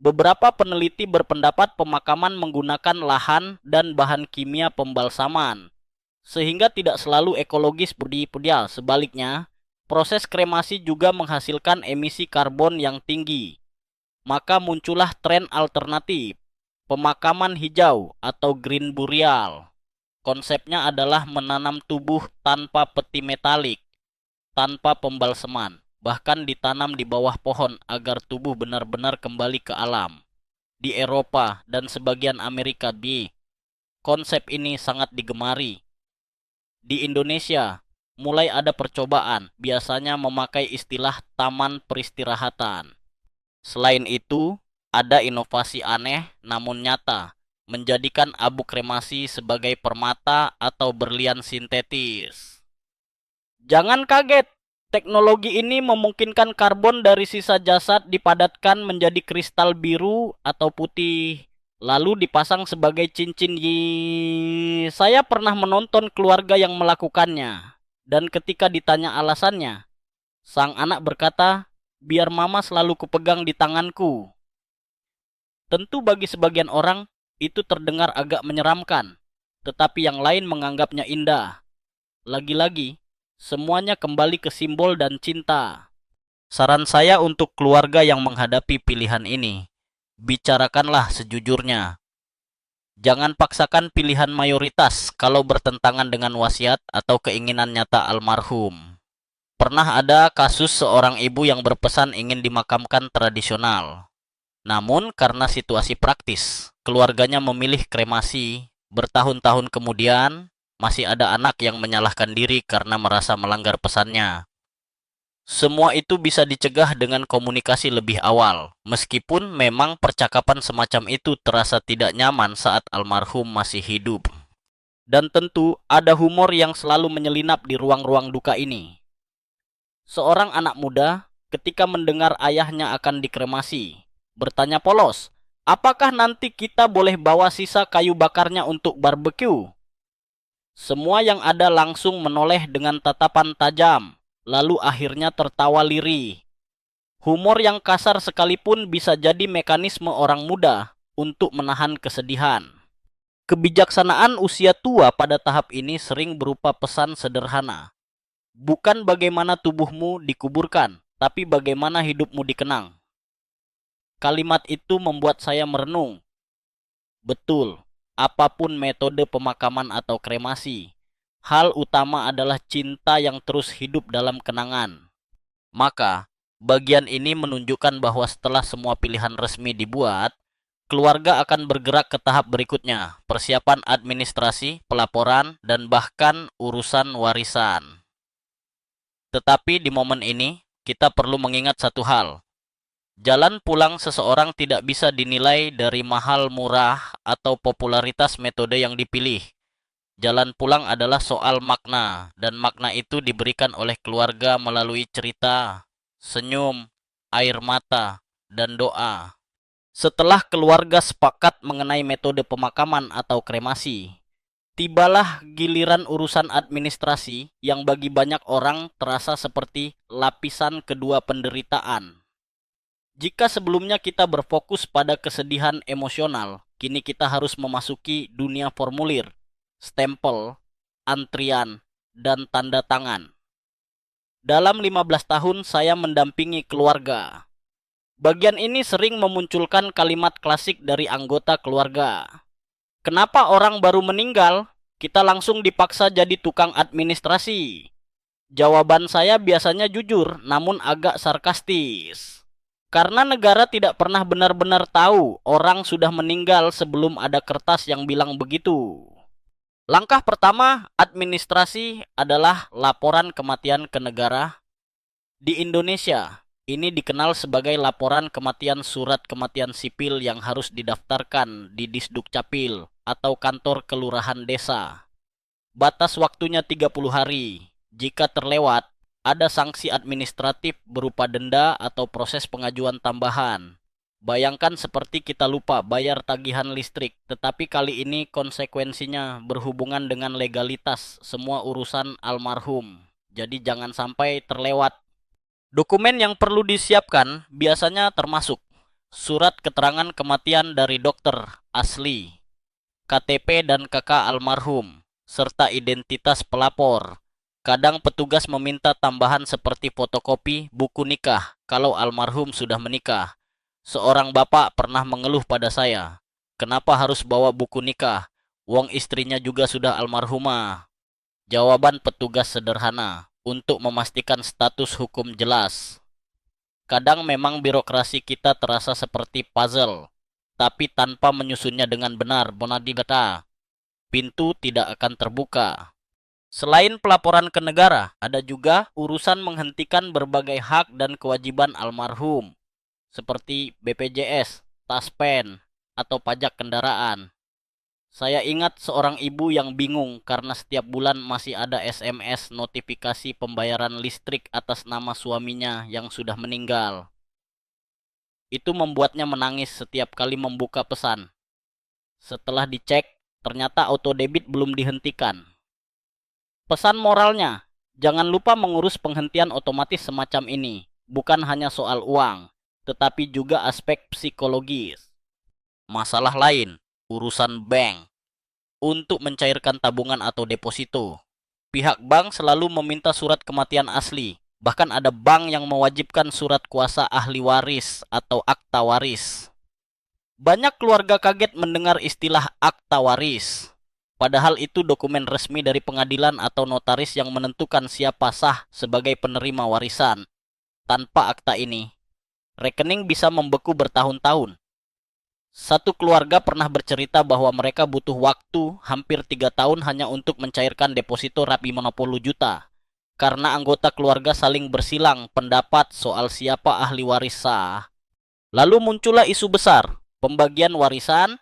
Beberapa peneliti berpendapat pemakaman menggunakan lahan dan bahan kimia pembalsaman, sehingga tidak selalu ekologis budi-pedia. Sebaliknya, proses kremasi juga menghasilkan emisi karbon yang tinggi. Maka muncullah tren alternatif, pemakaman hijau atau green burial. Konsepnya adalah menanam tubuh tanpa peti metalik, tanpa pembalseman. Bahkan ditanam di bawah pohon agar tubuh benar-benar kembali ke alam. Di Eropa dan sebagian Amerika konsep ini sangat digemari. Di Indonesia, mulai ada percobaan, biasanya memakai istilah taman peristirahatan. Selain itu, ada inovasi aneh namun nyata, menjadikan abu kremasi sebagai permata atau berlian sintetis. Jangan kaget, teknologi ini memungkinkan karbon dari sisa jasad dipadatkan menjadi kristal biru atau putih, lalu dipasang sebagai cincin. Saya pernah menonton keluarga yang melakukannya. Dan ketika ditanya alasannya, sang anak berkata, "Biar mama selalu kupegang di tanganku." Tentu bagi sebagian orang, itu terdengar agak menyeramkan, tetapi yang lain menganggapnya indah. Lagi-lagi, semuanya kembali ke simbol dan cinta. Saran saya untuk keluarga yang menghadapi pilihan ini, bicarakanlah sejujurnya. Jangan paksakan pilihan mayoritas kalau bertentangan dengan wasiat atau keinginan nyata almarhum. Pernah ada kasus seorang ibu yang berpesan ingin dimakamkan tradisional. Namun karena situasi praktis, keluarganya memilih kremasi. Bertahun-tahun kemudian, masih ada anak yang menyalahkan diri karena merasa melanggar pesannya. Semua itu bisa dicegah dengan komunikasi lebih awal, meskipun memang percakapan semacam itu terasa tidak nyaman saat almarhum masih hidup. Dan tentu ada humor yang selalu menyelinap di ruang-ruang duka ini. Seorang anak muda ketika mendengar ayahnya akan dikremasi, bertanya polos, "Apakah nanti kita boleh bawa sisa kayu bakarnya untuk barbeque?" Semua yang ada langsung menoleh dengan tatapan tajam, lalu akhirnya tertawa lirih. Humor yang kasar sekalipun bisa jadi mekanisme orang muda untuk menahan kesedihan. Kebijaksanaan usia tua pada tahap ini sering berupa pesan sederhana. Bukan bagaimana tubuhmu dikuburkan, tapi bagaimana hidupmu dikenang. Kalimat itu membuat saya merenung. Betul, apapun metode pemakaman atau kremasi, hal utama adalah cinta yang terus hidup dalam kenangan. Maka, bagian ini menunjukkan bahwa setelah semua pilihan resmi dibuat, keluarga akan bergerak ke tahap berikutnya, persiapan administrasi, pelaporan, dan bahkan urusan warisan. Tetapi di momen ini, kita perlu mengingat satu hal. Jalan pulang seseorang tidak bisa dinilai dari mahal, murah, atau popularitas metode yang dipilih. Jalan pulang adalah soal makna, dan makna itu diberikan oleh keluarga melalui cerita, senyum, air mata, dan doa. Setelah keluarga sepakat mengenai metode pemakaman atau kremasi, tibalah giliran urusan administrasi yang bagi banyak orang terasa seperti lapisan kedua penderitaan. Jika sebelumnya kita berfokus pada kesedihan emosional, kini kita harus memasuki dunia formulir, stempel, antrian, dan tanda tangan. Dalam 15 tahun saya mendampingi keluarga. Bagian ini sering memunculkan kalimat klasik dari anggota keluarga. "Kenapa orang baru meninggal, kita langsung dipaksa jadi tukang administrasi?" Jawaban saya biasanya jujur, namun agak sarkastis. Karena negara tidak pernah benar-benar tahu orang sudah meninggal sebelum ada kertas yang bilang begitu. Langkah pertama administrasi adalah laporan kematian ke negara. Di Indonesia, ini dikenal sebagai laporan kematian surat kematian sipil yang harus didaftarkan di Disdukcapil atau kantor kelurahan desa. Batas waktunya 30 hari. Jika terlewat, ada sanksi administratif berupa denda atau proses pengajuan tambahan. Bayangkan seperti kita lupa bayar tagihan listrik, tetapi kali ini konsekuensinya berhubungan dengan legalitas semua urusan almarhum. Jadi jangan sampai terlewat. Dokumen yang perlu disiapkan biasanya termasuk surat keterangan kematian dari dokter asli, KTP dan KK almarhum, serta identitas pelapor. Kadang petugas meminta tambahan seperti fotokopi buku nikah kalau almarhum sudah menikah. Seorang bapak pernah mengeluh pada saya, "Kenapa harus bawa buku nikah? Wong istrinya juga sudah almarhumah." Jawaban petugas sederhana, untuk memastikan status hukum jelas. Kadang memang birokrasi kita terasa seperti puzzle, tapi tanpa menyusunnya dengan benar, pintu tidak akan terbuka. Selain pelaporan ke negara, ada juga urusan menghentikan berbagai hak dan kewajiban almarhum, seperti BPJS, Taspen, atau pajak kendaraan. Saya ingat seorang ibu yang bingung karena setiap bulan masih ada SMS notifikasi pembayaran listrik atas nama suaminya yang sudah meninggal. Itu membuatnya menangis setiap kali membuka pesan. Setelah dicek, ternyata auto debit belum dihentikan. Pesan moralnya, Jangan lupa mengurus penghentian otomatis semacam ini. Bukan hanya soal uang, tetapi juga aspek psikologis. Masalah lain, urusan bank. Untuk mencairkan tabungan atau deposito, pihak bank selalu meminta surat kematian asli. Bahkan ada bank yang mewajibkan surat kuasa ahli waris atau akta waris. Banyak keluarga kaget mendengar istilah akta waris. Padahal itu dokumen resmi dari pengadilan atau notaris yang menentukan siapa sah sebagai penerima warisan. Tanpa akta ini, rekening bisa membeku bertahun-tahun. Satu keluarga pernah bercerita bahwa mereka butuh waktu hampir 3 tahun hanya untuk mencairkan deposito Rp 50 juta. Karena anggota keluarga saling bersilang pendapat soal siapa ahli waris sah. Lalu muncullah isu besar, pembagian warisan.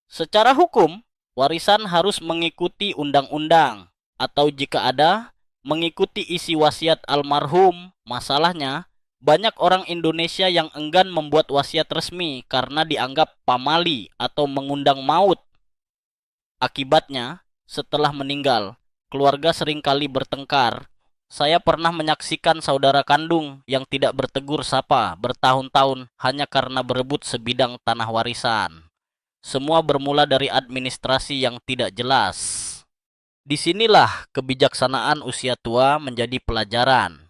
Secara hukum, warisan harus mengikuti undang-undang, atau jika ada, mengikuti isi wasiat almarhum. Masalahnya, banyak orang Indonesia yang enggan membuat wasiat resmi karena dianggap pamali atau mengundang maut. Akibatnya, setelah meninggal, keluarga seringkali bertengkar. Saya pernah menyaksikan saudara kandung yang tidak bertegur sapa bertahun-tahun hanya karena berebut sebidang tanah warisan. Semua bermula dari administrasi yang tidak jelas. Disinilah kebijaksanaan usia tua menjadi pelajaran.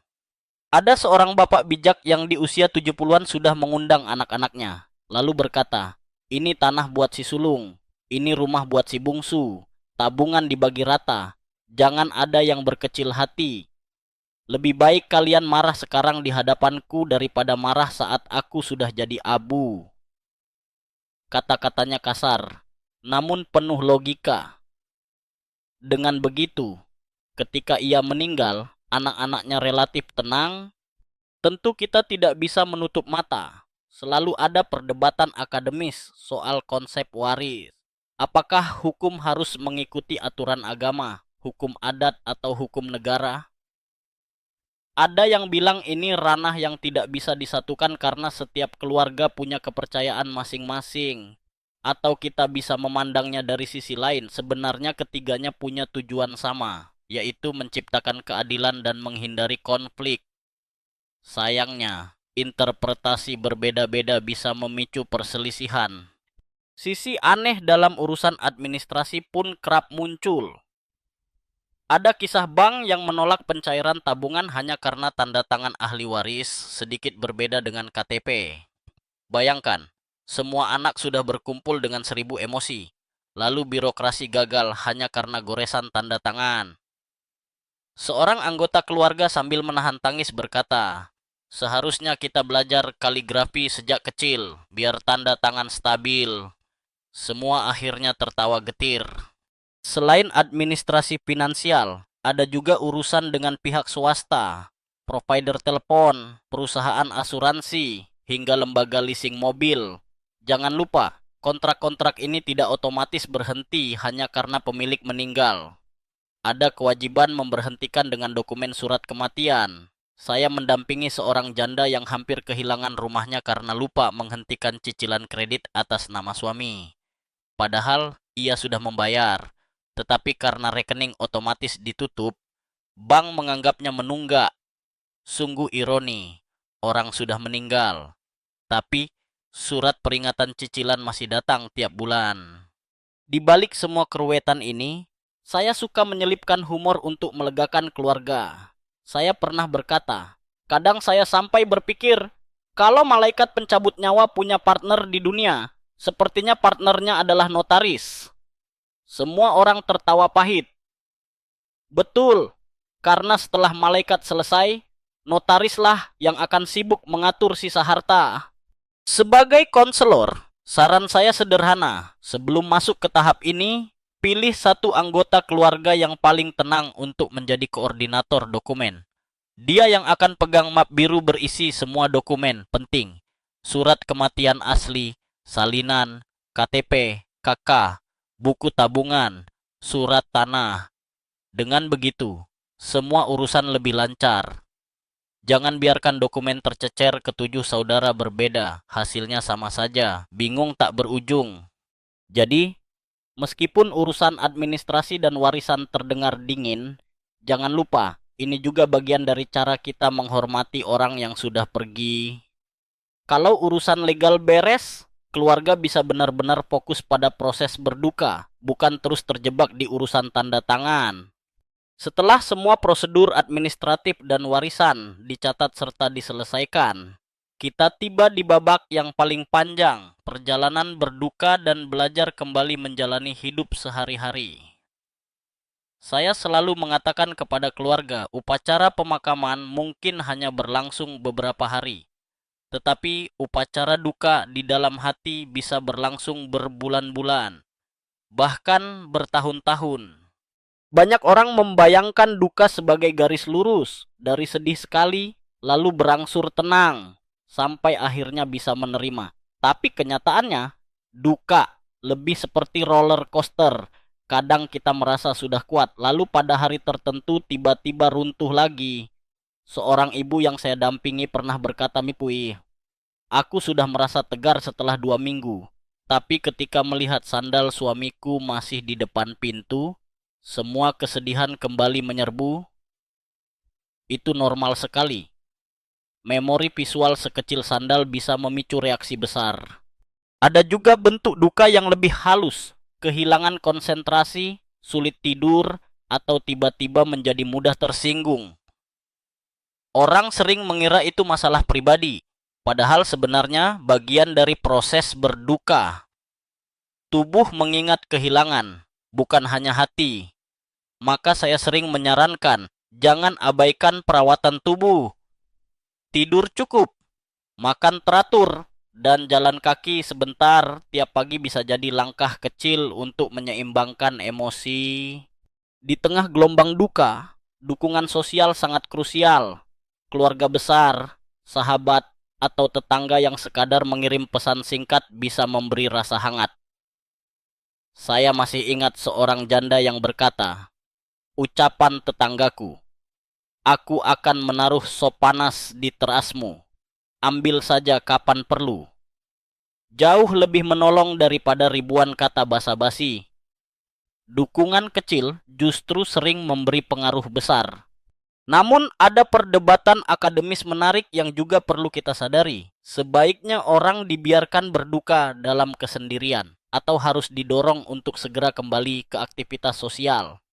Ada seorang bapak bijak yang di usia 70-an sudah mengundang anak-anaknya, lalu berkata, "Ini tanah buat si sulung, ini rumah buat si bungsu, tabungan dibagi rata, jangan ada yang berkecil hati. Lebih baik kalian marah sekarang di hadapanku daripada marah saat aku sudah jadi abu." Kata-katanya kasar, namun penuh logika. Dengan begitu, ketika ia meninggal, anak-anaknya relatif tenang. Tentu kita tidak bisa menutup mata. Selalu ada perdebatan akademis soal konsep waris. Apakah hukum harus mengikuti aturan agama, hukum adat, atau hukum negara? Ada yang bilang ini ranah yang tidak bisa disatukan karena setiap keluarga punya kepercayaan masing-masing. Atau kita bisa memandangnya dari sisi lain, sebenarnya ketiganya punya tujuan sama, yaitu menciptakan keadilan dan menghindari konflik. Sayangnya, interpretasi berbeda-beda bisa memicu perselisihan. Sisi aneh dalam urusan administrasi pun kerap muncul. Ada kisah bank yang menolak pencairan tabungan hanya karena tanda tangan ahli waris sedikit berbeda dengan KTP. Bayangkan, semua anak sudah berkumpul dengan 1000 emosi, lalu birokrasi gagal hanya karena goresan tanda tangan. Seorang anggota keluarga sambil menahan tangis berkata, "Seharusnya kita belajar kaligrafi sejak kecil, biar tanda tangan stabil." Semua akhirnya tertawa getir. Selain administrasi finansial, ada juga urusan dengan pihak swasta, provider telepon, perusahaan asuransi, hingga lembaga leasing mobil. Jangan lupa, kontrak-kontrak ini tidak otomatis berhenti hanya karena pemilik meninggal. Ada kewajiban memberhentikan dengan dokumen surat kematian. Saya mendampingi seorang janda yang hampir kehilangan rumahnya karena lupa menghentikan cicilan kredit atas nama suami. Padahal ia sudah membayar, tetapi karena rekening otomatis ditutup, bank menganggapnya menunggak. Sungguh ironi, orang sudah meninggal, tapi surat peringatan cicilan masih datang tiap bulan. Di balik semua keruwetan ini, saya suka menyelipkan humor untuk melegakan keluarga. Saya pernah berkata, kadang saya sampai berpikir, kalau malaikat pencabut nyawa punya partner di dunia, sepertinya partnernya adalah notaris. Semua orang tertawa pahit. Betul, karena setelah malaikat selesai, notarislah yang akan sibuk mengatur sisa harta. Sebagai konselor, saran saya sederhana. Sebelum masuk ke tahap ini, pilih satu anggota keluarga yang paling tenang untuk menjadi koordinator dokumen. Dia yang akan pegang map biru berisi semua dokumen penting. Surat kematian asli, salinan, KTP, KK, buku tabungan, surat tanah. Dengan begitu, semua urusan lebih lancar. Jangan biarkan dokumen tercecer ke 7 saudara berbeda. Hasilnya sama saja, bingung tak berujung. Jadi, meskipun urusan administrasi dan warisan terdengar dingin, jangan lupa Ini juga bagian dari cara kita menghormati orang yang sudah pergi. Kalau urusan legal beres, keluarga bisa benar-benar fokus pada proses berduka, bukan terus terjebak di urusan tanda tangan. Setelah semua prosedur administratif dan warisan dicatat serta diselesaikan, kita tiba di babak yang paling panjang, perjalanan berduka dan belajar kembali menjalani hidup sehari-hari. Saya selalu mengatakan kepada keluarga, upacara pemakaman mungkin hanya berlangsung beberapa hari, tetapi upacara duka di dalam hati bisa berlangsung berbulan-bulan, bahkan bertahun-tahun. Banyak orang membayangkan duka sebagai garis lurus, dari sedih sekali, lalu berangsur tenang, sampai akhirnya bisa menerima. Tapi kenyataannya, duka lebih seperti roller coaster. Kadang kita merasa sudah kuat, lalu pada hari tertentu tiba-tiba runtuh lagi. Seorang ibu yang saya dampingi pernah berkata, "Mipui, aku sudah merasa tegar setelah 2 minggu. Tapi ketika melihat sandal suamiku masih di depan pintu, semua kesedihan kembali menyerbu. Itu normal sekali. Memori visual sekecil sandal bisa memicu reaksi besar." Ada juga bentuk duka yang lebih halus, kehilangan konsentrasi, sulit tidur, atau tiba-tiba menjadi mudah tersinggung. Orang sering mengira itu masalah pribadi, padahal sebenarnya bagian dari proses berduka. Tubuh mengingat kehilangan, bukan hanya hati. Maka saya sering menyarankan, jangan abaikan perawatan tubuh. Tidur cukup, makan teratur, dan jalan kaki sebentar tiap pagi bisa jadi langkah kecil untuk menyeimbangkan emosi. Di tengah gelombang duka, dukungan sosial sangat krusial. Keluarga besar, sahabat, atau tetangga yang sekadar mengirim pesan singkat bisa memberi rasa hangat. Saya masih ingat seorang janda yang berkata, ucapan tetanggaku, "Aku akan menaruh sop panas di terasmu. Ambil saja kapan perlu." Jauh lebih menolong daripada ribuan kata basa-basi. Dukungan kecil justru sering memberi pengaruh besar. Namun ada perdebatan akademis menarik yang juga perlu kita sadari. Sebaiknya orang dibiarkan berduka dalam kesendirian atau harus didorong untuk segera kembali ke aktivitas sosial.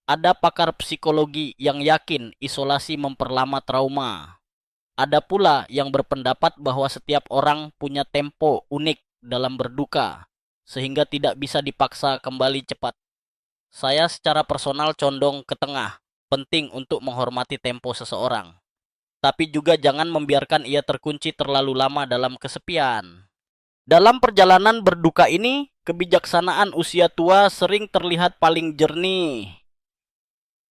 Ada pakar psikologi yang yakin isolasi memperlama trauma. Ada pula yang berpendapat bahwa setiap orang punya tempo unik dalam berduka, sehingga tidak bisa dipaksa kembali cepat. Saya secara personal condong ke tengah, penting untuk menghormati tempo seseorang. Tapi juga jangan membiarkan ia terkunci terlalu lama dalam kesepian. Dalam perjalanan berduka ini, kebijaksanaan usia tua sering terlihat paling jernih.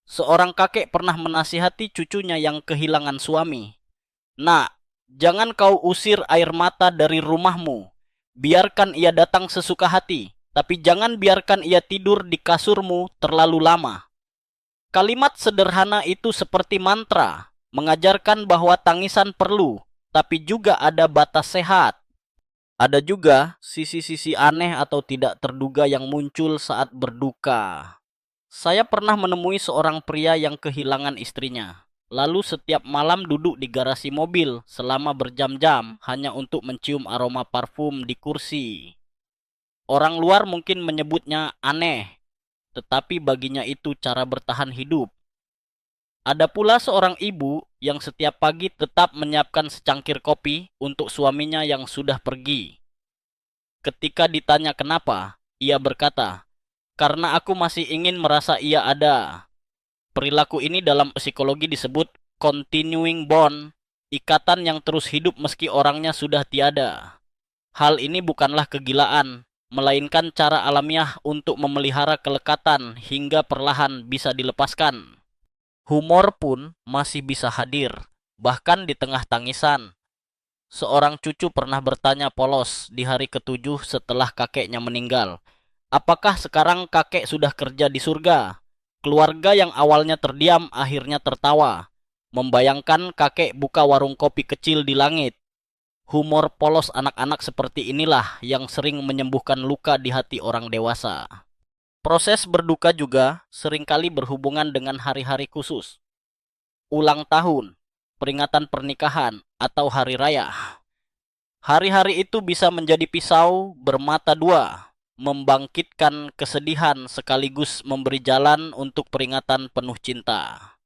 Seorang kakek pernah menasihati cucunya yang kehilangan suami. "Nak, jangan kau usir air mata dari rumahmu. Biarkan ia datang sesuka hati, tapi jangan biarkan ia tidur di kasurmu terlalu lama." Kalimat sederhana itu seperti mantra, mengajarkan bahwa tangisan perlu, tapi juga ada batas sehat. Ada juga sisi-sisi aneh atau tidak terduga yang muncul saat berduka. Saya pernah menemui seorang pria yang kehilangan istrinya. Lalu setiap malam duduk di garasi mobil selama berjam-jam hanya untuk mencium aroma parfum di kursi. Orang luar mungkin menyebutnya aneh, tetapi baginya itu cara bertahan hidup. Ada pula seorang ibu yang setiap pagi tetap menyiapkan secangkir kopi untuk suaminya yang sudah pergi. Ketika ditanya kenapa, ia berkata, "Karena aku masih ingin merasa ia ada." Perilaku ini dalam psikologi disebut continuing bond, ikatan yang terus hidup meski orangnya sudah tiada. Hal ini bukanlah kegilaan, melainkan cara alamiah untuk memelihara kelekatan hingga perlahan bisa dilepaskan. Humor pun masih bisa hadir, bahkan di tengah tangisan. Seorang cucu pernah bertanya polos di hari ke-7 setelah kakeknya meninggal, "Apakah sekarang kakek sudah kerja di surga?" Keluarga yang awalnya terdiam akhirnya tertawa, membayangkan kakek buka warung kopi kecil di langit. Humor polos anak-anak seperti inilah yang sering menyembuhkan luka di hati orang dewasa. Proses berduka juga seringkali berhubungan dengan hari-hari khusus, ulang tahun, peringatan pernikahan, atau hari raya. Hari-hari itu bisa menjadi pisau bermata dua, membangkitkan kesedihan sekaligus memberi jalan untuk peringatan penuh cinta.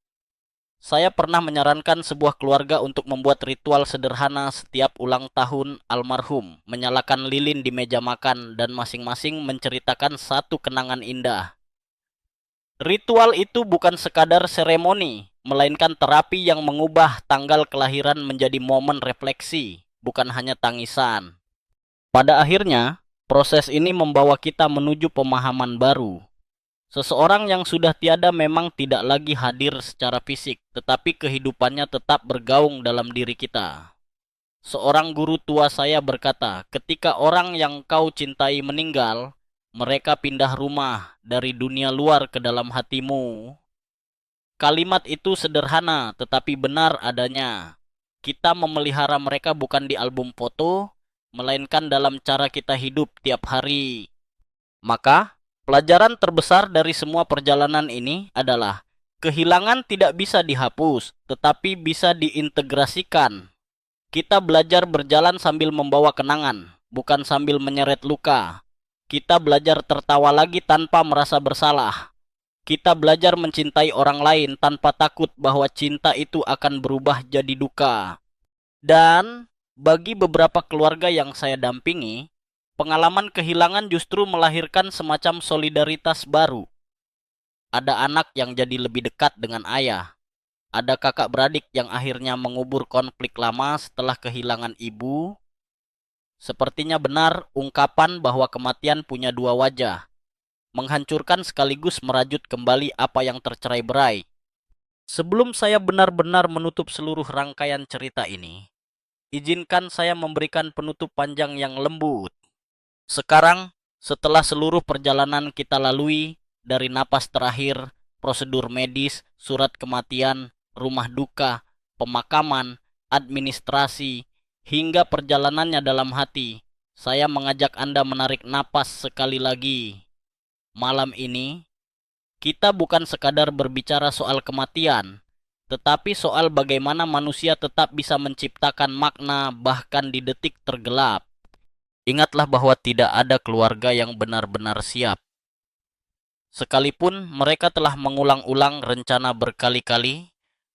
Saya pernah menyarankan sebuah keluarga untuk membuat ritual sederhana setiap ulang tahun almarhum, menyalakan lilin di meja makan dan masing-masing menceritakan satu kenangan indah. Ritual itu bukan sekadar seremoni, melainkan terapi yang mengubah tanggal kelahiran menjadi momen refleksi, bukan hanya tangisan. Pada akhirnya, proses ini membawa kita menuju pemahaman baru. Seseorang yang sudah tiada memang tidak lagi hadir secara fisik, tetapi kehidupannya tetap bergaung dalam diri kita. Seorang guru tua saya berkata, ketika orang yang kau cintai meninggal, mereka pindah rumah dari dunia luar ke dalam hatimu. Kalimat itu sederhana, tetapi benar adanya. Kita memelihara mereka bukan di album foto, melainkan dalam cara kita hidup tiap hari. Maka, pelajaran terbesar dari semua perjalanan ini adalah kehilangan tidak bisa dihapus, tetapi bisa diintegrasikan. Kita belajar berjalan sambil membawa kenangan, bukan sambil menyeret luka. Kita belajar tertawa lagi tanpa merasa bersalah. Kita belajar mencintai orang lain tanpa takut bahwa cinta itu akan berubah jadi duka. Dan bagi beberapa keluarga yang saya dampingi, pengalaman kehilangan justru melahirkan semacam solidaritas baru. Ada anak yang jadi lebih dekat dengan ayah. Ada kakak beradik yang akhirnya mengubur konflik lama setelah kehilangan ibu. Sepertinya benar ungkapan bahwa kematian punya dua wajah. Menghancurkan sekaligus merajut kembali apa yang tercerai-berai. Sebelum saya benar-benar menutup seluruh rangkaian cerita ini, izinkan saya memberikan penutup panjang yang lembut. Sekarang, setelah seluruh perjalanan kita lalui, dari napas terakhir, prosedur medis, surat kematian, rumah duka, pemakaman, administrasi, hingga perjalanannya dalam hati, saya mengajak Anda menarik napas sekali lagi. Malam ini, kita bukan sekadar berbicara soal kematian, tetapi soal bagaimana manusia tetap bisa menciptakan makna bahkan di detik tergelap. Ingatlah bahwa tidak ada keluarga yang benar-benar siap. Sekalipun mereka telah mengulang-ulang rencana berkali-kali,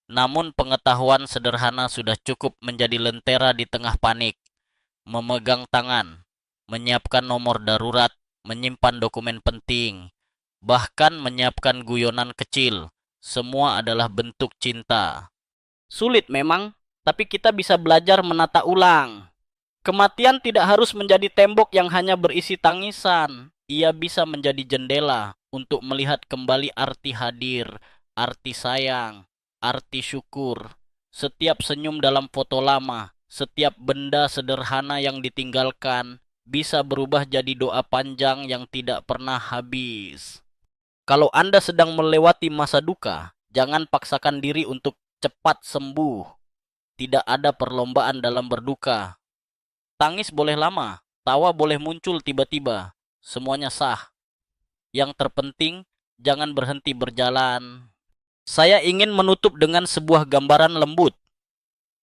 namun pengetahuan sederhana sudah cukup menjadi lentera di tengah panik. Memegang tangan, menyiapkan nomor darurat, menyimpan dokumen penting, bahkan menyiapkan guyonan kecil. Semua adalah bentuk cinta. Sulit memang, tapi kita bisa belajar menata ulang. Kematian tidak harus menjadi tembok yang hanya berisi tangisan. Ia bisa menjadi jendela untuk melihat kembali arti hadir, arti sayang, arti syukur. Setiap senyum dalam foto lama, setiap benda sederhana yang ditinggalkan, bisa berubah jadi doa panjang yang tidak pernah habis. Kalau Anda sedang melewati masa duka, jangan paksakan diri untuk cepat sembuh. Tidak ada perlombaan dalam berduka. Tangis boleh lama, tawa boleh muncul tiba-tiba. Semuanya sah. Yang terpenting, jangan berhenti berjalan. Saya ingin menutup dengan sebuah gambaran lembut.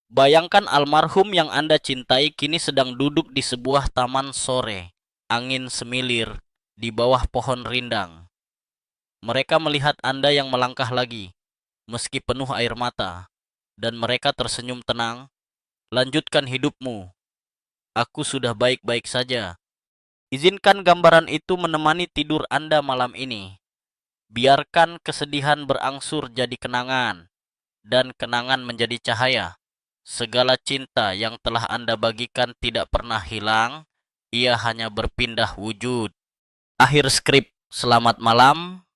Bayangkan almarhum yang Anda cintai kini sedang duduk di sebuah taman sore. Angin semilir di bawah pohon rindang. Mereka melihat Anda yang melangkah lagi, meski penuh air mata. Dan mereka tersenyum tenang. Lanjutkan hidupmu. Aku sudah baik-baik saja. Izinkan gambaran itu menemani tidur Anda malam ini. Biarkan kesedihan berangsur jadi kenangan, dan kenangan menjadi cahaya. Segala cinta yang telah Anda bagikan tidak pernah hilang, ia hanya berpindah wujud. Akhir skrip, selamat malam.